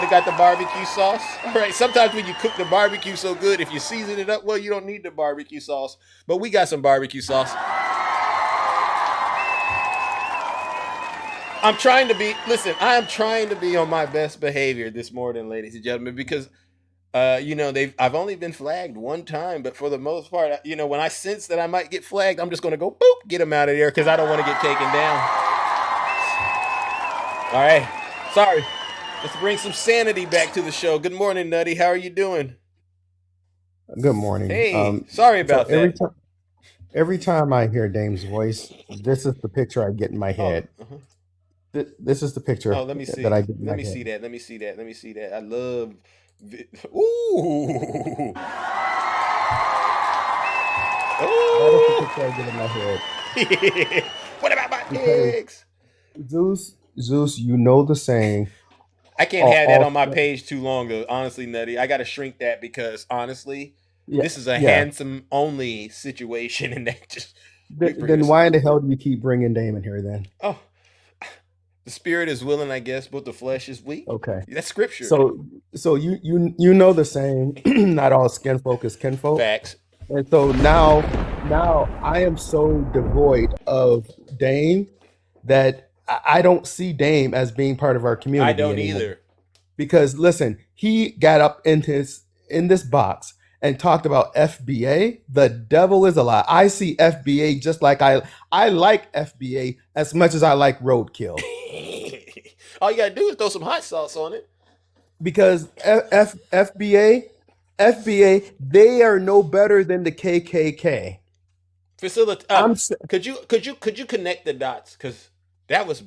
got the barbecue sauce? All right. Sometimes when you cook the barbecue so good, if you season it up well, you don't need the barbecue sauce. But we got some barbecue sauce. I am trying to be on my best behavior this morning, ladies and gentlemen, because I've only been flagged one time, but for the most part, when I sense that I might get flagged, I'm just going to go boop, get them out of there because I don't want to get taken down. All right. Sorry. Let's bring some sanity back to the show. Good morning, Nutty. How are you doing? Good morning. Hey, sorry about that. Every time I hear Dame's voice, this is the picture I get in my head. This is the picture let me see. that I get in Let my me head. see that. I love. Ooh. That is the picture I get in my head. What about my eggs? Zeus, you know the saying. I can't have that on my page too long, though. Honestly, Nutty, I got to shrink that because honestly, this is a handsome only situation, and that just. Then why in the hell do you keep bringing Dame in here then? Oh. The spirit is willing, I guess, but the flesh is weak. Okay, that's scripture. So you know the saying, not all skin folk is kinfolk. Facts. And so now I am so devoid of Dame that I don't see Dame as being part of our community. I don't anymore. either. Because listen, he got up in this box and talked about FBA. The devil is a lie. I see FBA just like I like FBA as much as I like roadkill. All you gotta do is throw some hot sauce on it. Because FBA, they are no better than the KKK. Could you connect the dots? Because that was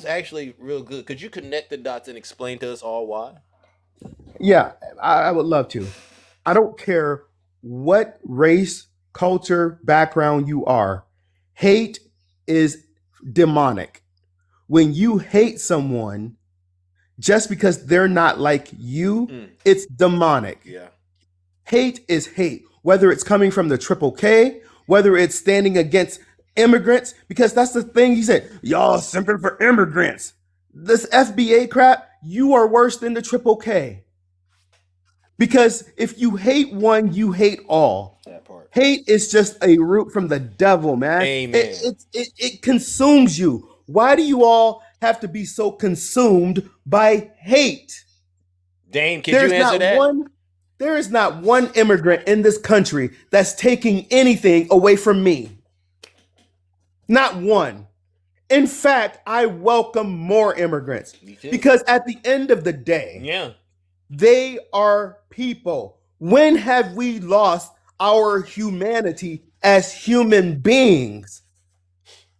actually real good. Could you connect the dots and explain to us all why? Yeah, I would love to. I don't care what race culture, background you are, hate is demonic. When you hate someone just because they're not like you, it's demonic. Yeah. Hate is hate, whether it's coming from the Triple K, whether it's standing against immigrants, because that's the thing he said, y'all simping for immigrants. This FBA crap, you are worse than the Triple K. Because if you hate one, you hate all. That part. Hate is just a root from the devil, man. Amen. It consumes you. Why do you all have to be so consumed by hate? Dane, can you answer that? There is not one immigrant in this country that's taking anything away from me. Not one. In fact, I welcome more immigrants because at the end of the day, they are people. When have we lost our humanity as human beings?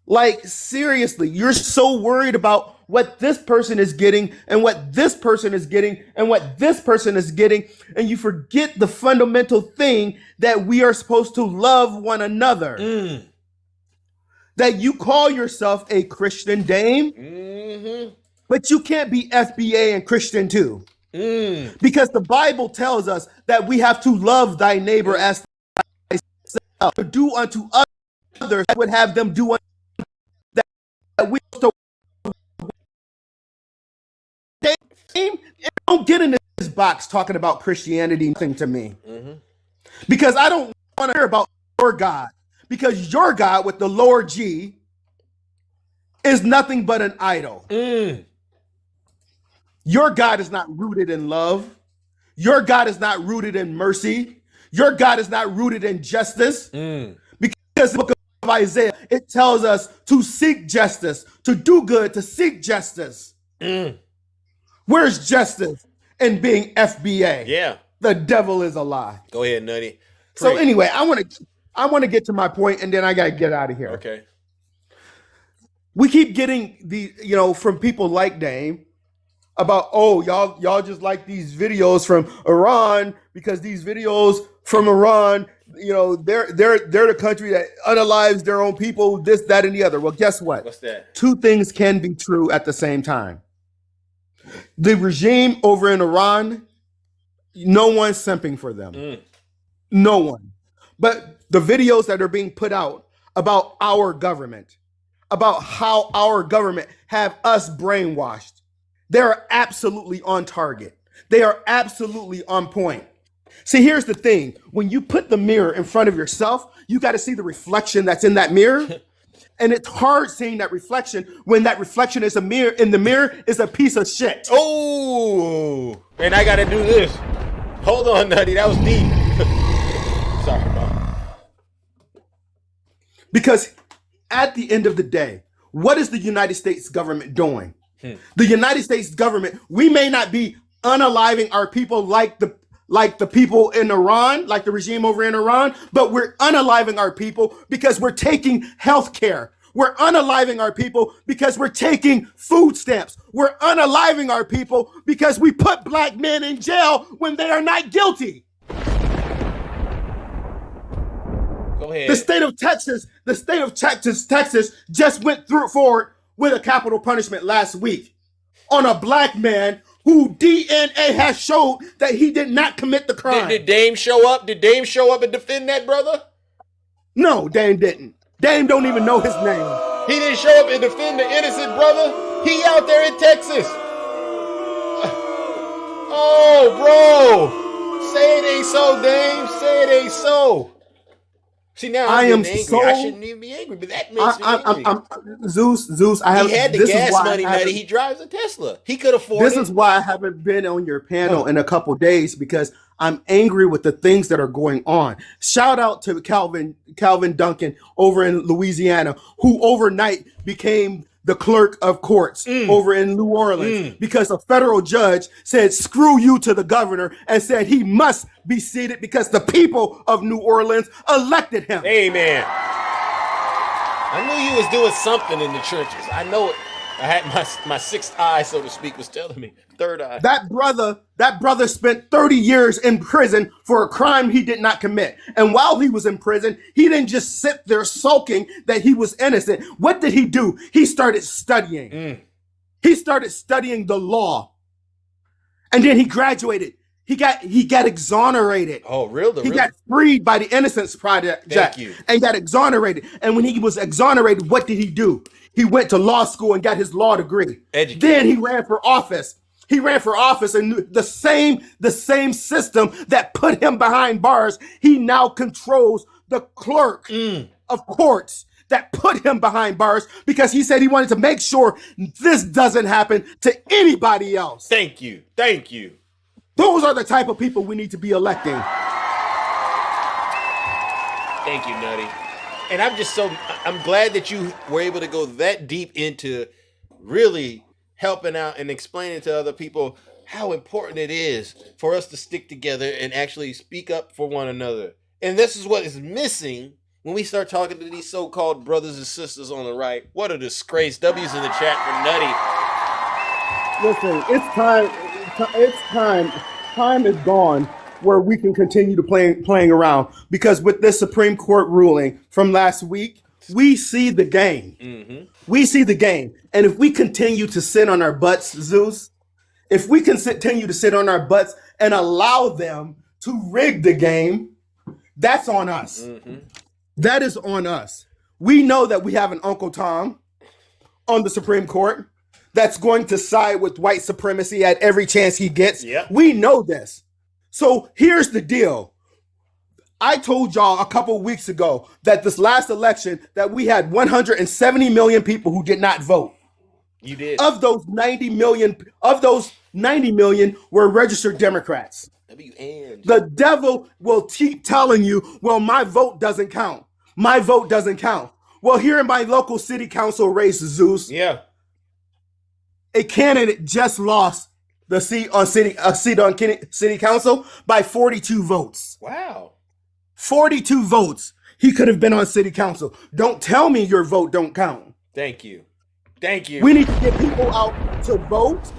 Like, seriously, you're so worried about what this person is getting and what this person is getting and what this person is getting, and you forget the fundamental thing that we are supposed to love one another. That you call yourself a Christian, Dame, but you can't be FBA and Christian too. Because the Bible tells us that we have to love thy neighbor as thyself. To do unto others would have them do unto that we don't get in this box talking about Christianity thing to me. Because I don't want to hear about your God. Because your God with the lower G is nothing but an idol. Your God is not rooted in love. Your God is not rooted in mercy. Your God is not rooted in justice. Because the book of Isaiah, it tells us to seek justice, to do good, to seek justice. Where's justice in being FBA? Yeah. The devil is a lie. Go ahead, Nutty. So anyway, I want to get to my point, and then I got to get out of here. Okay. We keep getting from people like Dame about, oh, y'all just like these videos from Iran because these videos from Iran, they're the country that unalives their own people, this, that, and the other. Well, guess what? What's that? Two things can be true at the same time. The regime over in Iran, no one's simping for them. No one. But the videos that are being put out about our government, about how our government have us brainwashed, they're absolutely on target. They are absolutely on point. See, here's the thing. When you put the mirror in front of yourself, you got to see the reflection that's in that mirror. And it's hard seeing that reflection when that reflection is in the mirror is a piece of shit. Oh, and I got to do this. Hold on, Nutty. That was deep. Sorry, Mom. Because at the end of the day, what is the United States government doing? The United States government, we may not be unaliving our people like the people in Iran, like the regime over in Iran, but we're unaliving our people because we're taking health care. We're unaliving our people because we're taking food stamps. We're unaliving our people because we put black men in jail when they are not guilty. Go ahead. The state of Texas just went forward with a capital punishment last week on a black man who DNA has showed that he did not commit the crime. Did Dame show up? Did Dame show up and defend that brother? No, Dame didn't. Dame don't even know his name. He didn't show up and defend the innocent brother? He out there in Texas. Oh, bro. Say it ain't so, Dame. Say it ain't so. See, now I am angry. I shouldn't even be angry, but that makes me angry. Zeus, he had the gas money, Nutty. He drives a Tesla. He could afford it. This is why I haven't been on your panel in a couple days, because I'm angry with the things that are going on. Shout out to Calvin Duncan over in Louisiana, who overnight became the clerk of courts over in New Orleans because a federal judge said, screw you to the governor, and said he must be seated because the people of New Orleans elected him. Amen. I knew you was doing something in the trenches. I know it. I had my sixth eye, so to speak, was telling me. Third eye. That brother spent 30 years in prison for a crime he did not commit. And while he was in prison, he didn't just sit there sulking that he was innocent. What did he do? He started studying. He started studying the law. And then he graduated. He got exonerated. Oh, really? He got freed by the Innocence Project. Thank you. And got exonerated. And when he was exonerated, what did he do? He went to law school and got his law degree. Educated. Then he ran for office. He ran for office, and the same system that put him behind bars, he now controls the clerk of courts that put him behind bars because he said he wanted to make sure this doesn't happen to anybody else. Thank you. Thank you. Those are the type of people we need to be electing. Thank you, Nutty. And I'm glad that you were able to go that deep into really helping out and explaining to other people how important it is for us to stick together and actually speak up for one another. And this is what is missing when we start talking to these so-called brothers and sisters on the right. What a disgrace. W's in the chat for Nutty. Listen, it's time. It's time. Time is gone where we can continue to playing around, because with this Supreme Court ruling from last week, we see the game. Mm-hmm. We see the game. And if we continue to sit on our butts, Zeus, if we continue to sit on our butts and allow them to rig the game, that's on us. Mm-hmm. That is on us. We know that we have an Uncle Tom on the Supreme Court that's going to side with white supremacy at every chance he gets. Yep. We know this. So here's the deal. I told y'all a couple of weeks ago that this last election that we had 170 million people who did not vote. You did. Of those 90 million were registered Democrats. The devil will keep telling you, well, my vote doesn't count. My vote doesn't count. Well, here in my local city council race, Zeus. Yeah. A candidate just lost the seat on city council by 42 votes. Wow. 42 votes. He could have been on city council. Don't tell me your vote don't count. Thank you. Thank you. We need to get people out to vote.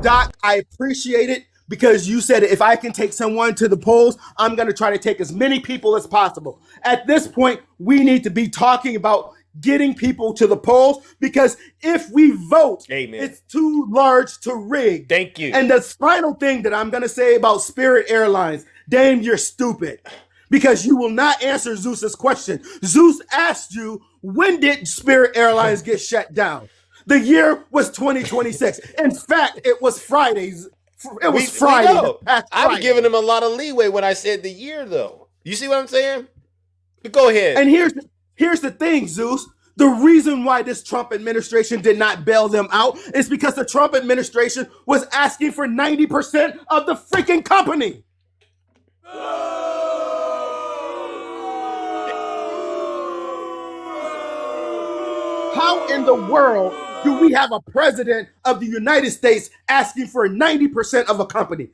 Doc, I appreciate it because you said if I can take someone to the polls, I'm going to try to take as many people as possible. At this point, we need to be talking about getting people to the polls, because if we vote, Amen, it's too large to rig. Thank you. And the final thing that I'm going to say about Spirit Airlines, Dame, you're stupid, because you will not answer Zeus's question. Zeus asked you, when did Spirit Airlines get shut down? The year was 2026. In fact, it was Fridays. It was Friday. I'm giving him a lot of leeway when I said the year, though. You see what I'm saying? But go ahead. And here's the thing, Zeus. The reason why this Trump administration did not bail them out is because the Trump administration was asking for 90% of the freaking company. How in the world do we have a president of the United States asking for 90% of a company?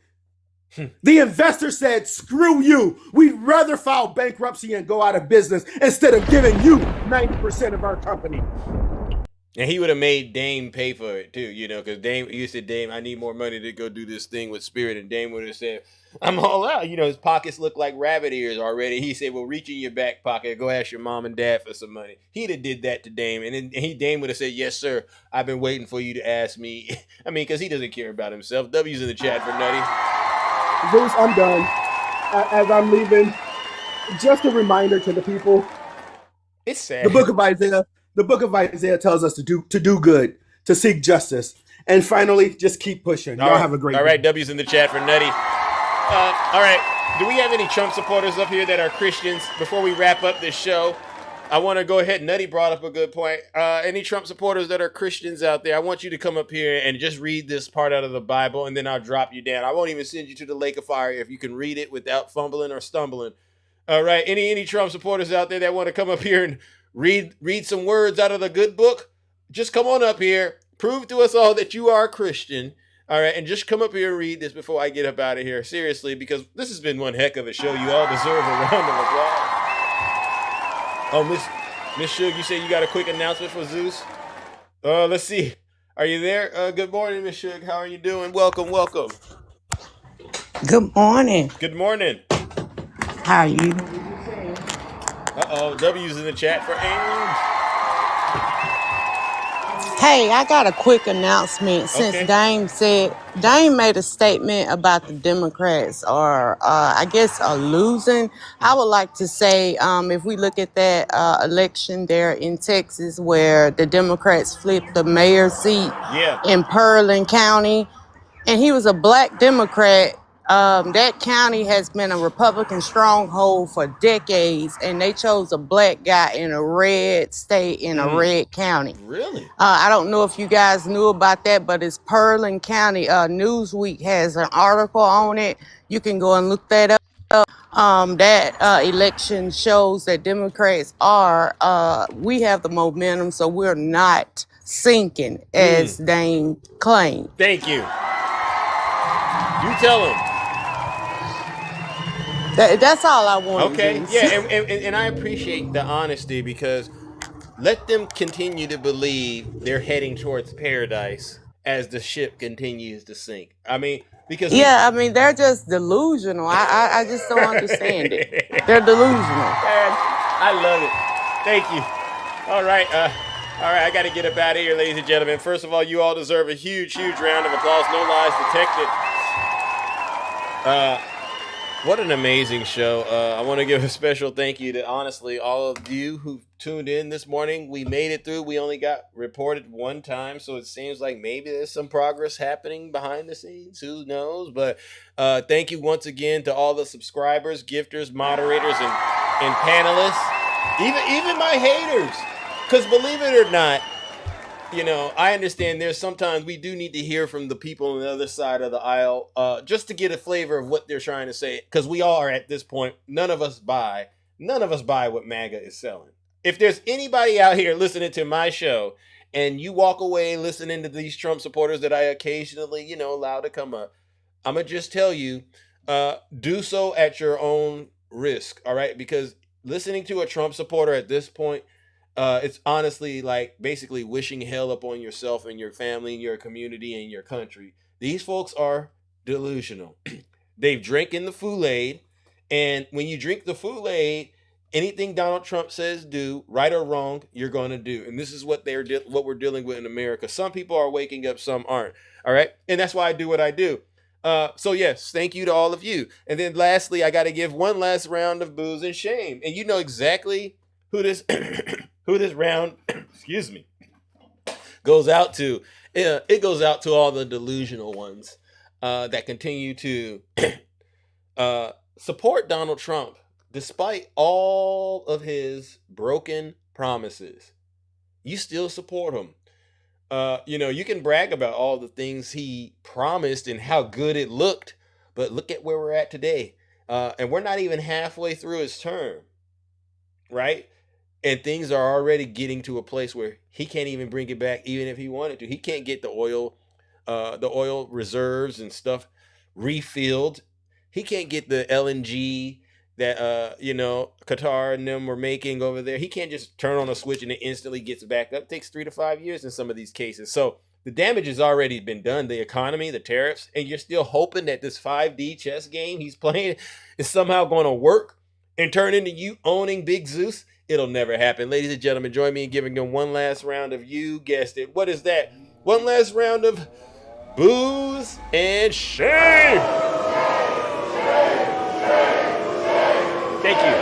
The investor said, screw you. We'd rather file bankruptcy and go out of business instead of giving you 90% of our company. And he would have made Dame pay for it too, because Dame, you said, Dame, I need more money to go do this thing with Spirit. And Dame would have said, I'm all out. His pockets look like rabbit ears already. He said, well, reach in your back pocket. Go ask your mom and dad for some money. He'd have did that to Dame. And then Dame would have said, yes, sir. I've been waiting for you to ask me. I mean, because he doesn't care about himself. W's in the chat for Nutty. Zeus, I'm done. As I'm leaving, just a reminder to the people. It's sad. The book of Isaiah tells us to do good, to seek justice. And finally, just keep pushing. Y'all have a great day. All right, W's in the chat for Nutty. All right, do we have any Trump supporters up here that are Christians? Before we wrap up this show, I want to go ahead. Nutty brought up a good point. Any Trump supporters that are Christians out there, I want you to come up here and just read this part out of the Bible, and then I'll drop you down. I won't even send you to the lake of fire if you can read it without fumbling or stumbling. All right, any Trump supporters out there that want to come up here and read some words out of the good book, just come on up here. Prove to us all that you are a Christian. All right, and just come up here and read this before I get up out of here. Seriously, because this has been one heck of a show. You all deserve a round of applause. Oh, Miss Shug, you say you got a quick announcement for Zeus? Let's see. Are you there? Good morning, Miss Suge. How are you doing? Welcome. Good morning. Good morning. How are you? W's in the chat for Ange. Hey, I got a quick announcement. Since Dame made a statement about the Democrats are, I guess, are losing. I would like to say, if we look at that election there in Texas where the Democrats flipped the mayor's seat in Pearland County, and he was a black Democrat. That county has been a Republican stronghold for decades, and they chose a black guy in a red state in a red county. Really? I don't know if you guys knew about that, but it's Pearland County. Newsweek has an article on it. You can go and look that up. That election shows that Democrats we have the momentum, so we're not sinking, as Dane claimed. Thank you. You tell him. That's all I want. Okay, yeah, and I appreciate the honesty, because let them continue to believe they're heading towards paradise as the ship continues to sink. I mean, because they're just delusional. I just don't understand it. They're delusional. I love it. Thank you. All right, I got to get up out of here, ladies and gentlemen. First of all, you all deserve a huge round of applause. No lies detected. What an amazing show. I want to give a special thank you to, honestly, all of you who tuned in this morning. We made it through. We only got reported one time, so it seems like maybe there's some progress happening behind the scenes. Who knows? But thank you once again to all the subscribers, gifters, moderators, and panelists. Even my haters. Because believe it or not, I understand there's sometimes we do need to hear from the people on the other side of the aisle just to get a flavor of what they're trying to say. Because we are, at this point, none of us buy what MAGA is selling. If there's anybody out here listening to my show and you walk away listening to these Trump supporters that I occasionally, allow to come up, I'm going to just tell you, do so at your own risk, all right? Because listening to a Trump supporter at this point, it's honestly like basically wishing hell upon yourself and your family and your community and your country. These folks are delusional. They've drinking the Kool-Aid, and when you drink the Kool-Aid, anything Donald Trump says do, right or wrong, you're going to do. And this is what what we're dealing with in America. Some people are waking up, some aren't. All right? And that's why I do what I do. So yes, thank you to all of you. And then lastly, I got to give one last round of booze and shame. And you know exactly who this round, excuse me, goes out to. It goes out to all the delusional ones that continue to support Donald Trump despite all of his broken promises. You still support him. You can brag about all the things he promised and how good it looked, but look at where we're at today. And we're not even halfway through his term, right? And things are already getting to a place where he can't even bring it back, even if he wanted to. He can't get the oil reserves and stuff refilled. He can't get the LNG that Qatar and them were making over there. He can't just turn on a switch and it instantly gets back up. It takes 3 to 5 years in some of these cases. So the damage has already been done. The economy, the tariffs, and you're still hoping that this 5D chess game he's playing is somehow going to work and turn into you owning Big Zeus. It'll never happen. Ladies and gentlemen, join me in giving them one last round of, you guessed it, what is that? One last round of booze and shame. Thank you.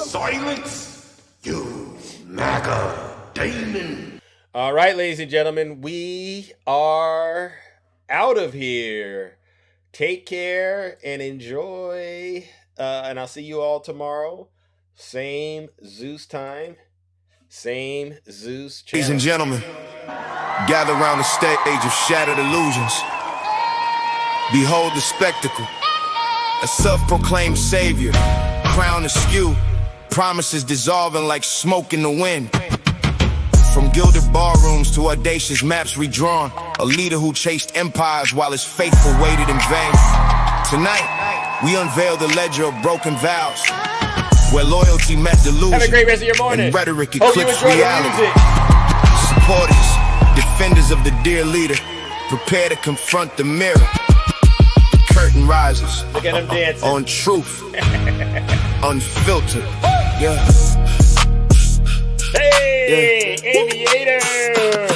Silence, you MAGA demon. All right, ladies and gentlemen, we are out of here. Take care and enjoy. And I'll see you all tomorrow. Same Zeus time. Same Zeus channel. Ladies and gentlemen, gather around the stage of shattered illusions. Behold the spectacle. A self-proclaimed savior, crown askew, promises dissolving like smoke in the wind. From gilded barrooms to audacious maps redrawn, a leader who chased empires while his faithful waited in vain. Tonight, we unveil the ledger of broken vows, where loyalty met delusion. Have a great rest of your morning. And rhetoric Hope you eclipsed enjoy reality. the music. Supporters, defenders of the dear leader, prepare to confront the mirror. The curtain rises. Look at them dancing. On truth, unfiltered. Yeah. Hey, Aviator.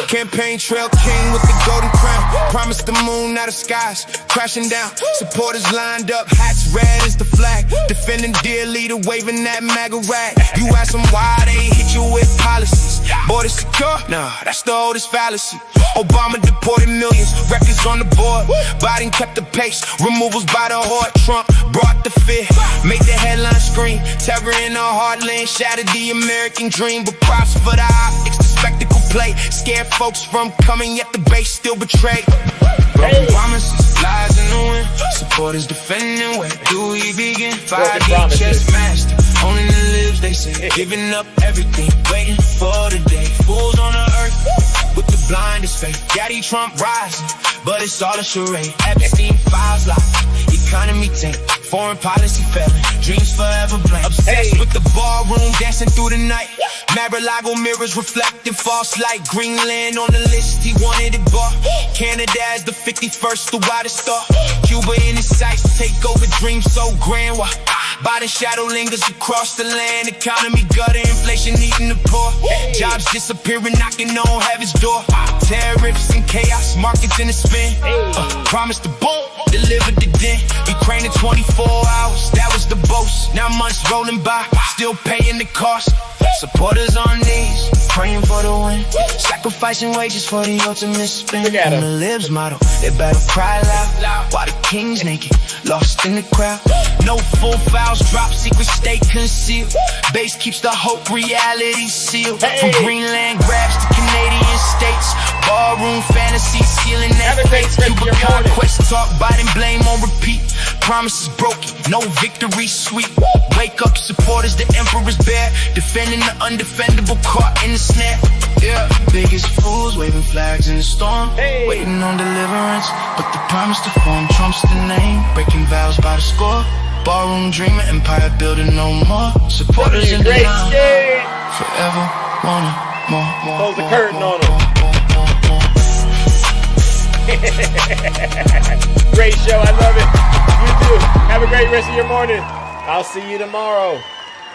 Campaign trail king with the golden crown. Promised the moon, not the skies. Crashing down. Supporters lined up. Hats red as the flag. Defending dear leader, waving that MAGA rag. You ask them why they hit you with policies. Border secure? Nah, that's the oldest fallacy. Obama deported millions. Records on the board. Biden kept the pace. Removals by the horde. Trump brought the fear. Made the headline scream. Terror in our heartland. Shattered the American dream. But props for the optics. The spectacle play. Scared folks from coming, yet the base still betrayed. Broken promises, lies in the wind. Supporters defending, where do we begin? 5D chess master, owning the lives, they say. Giving up everything, waiting for the day. Fools on the earth, with the blindest faith. Daddy Trump rising, but it's all a charade. Epstein files locked, economy tank. Foreign policy failing, dreams forever blank. Obsessed with the ballroom, dancing through the night. Mar-a-Lago mirrors reflecting false light. Greenland on the list, he wanted it bought. Canada as the 51st, the widest star. Cuba in his sights, take over dreams so grand. Why? Biden shadow lingers across the land. Economy gutter, inflation eating the poor. Jobs disappearing, knocking on heaven's door. Tariffs and chaos, markets in a spin. Promised the boom, delivered the dent. Ukraine in 24 hours, that was the boast. Now months rolling by, still paying the cost. Supporters on knees, praying for the win. Sacrificing wages for the ultimate spin. On the Libs model, they better cry loud. While the king's naked, lost in the crowd. No full files drop, secrets stay concealed. Base keeps the hope, reality sealed. From Greenland grabs to Canadian states. Ballroom fantasy, sealing that face. Cuba conquest talk, Biden blame on repeat. Promises broken, no victory sweet. Wake up supporters, the emperor's bear. Defending the undefendable, caught in the snare. Yeah, biggest fools waving flags in the storm. Waiting on deliverance, but the promise to form trumps the name. Breaking vows by the score. Ballroom dreaming, empire building no more. Supporters in the line, forever wanting more. Close the curtain on them. Great show, I love it. You too. Have a great rest of your morning. I'll see you tomorrow.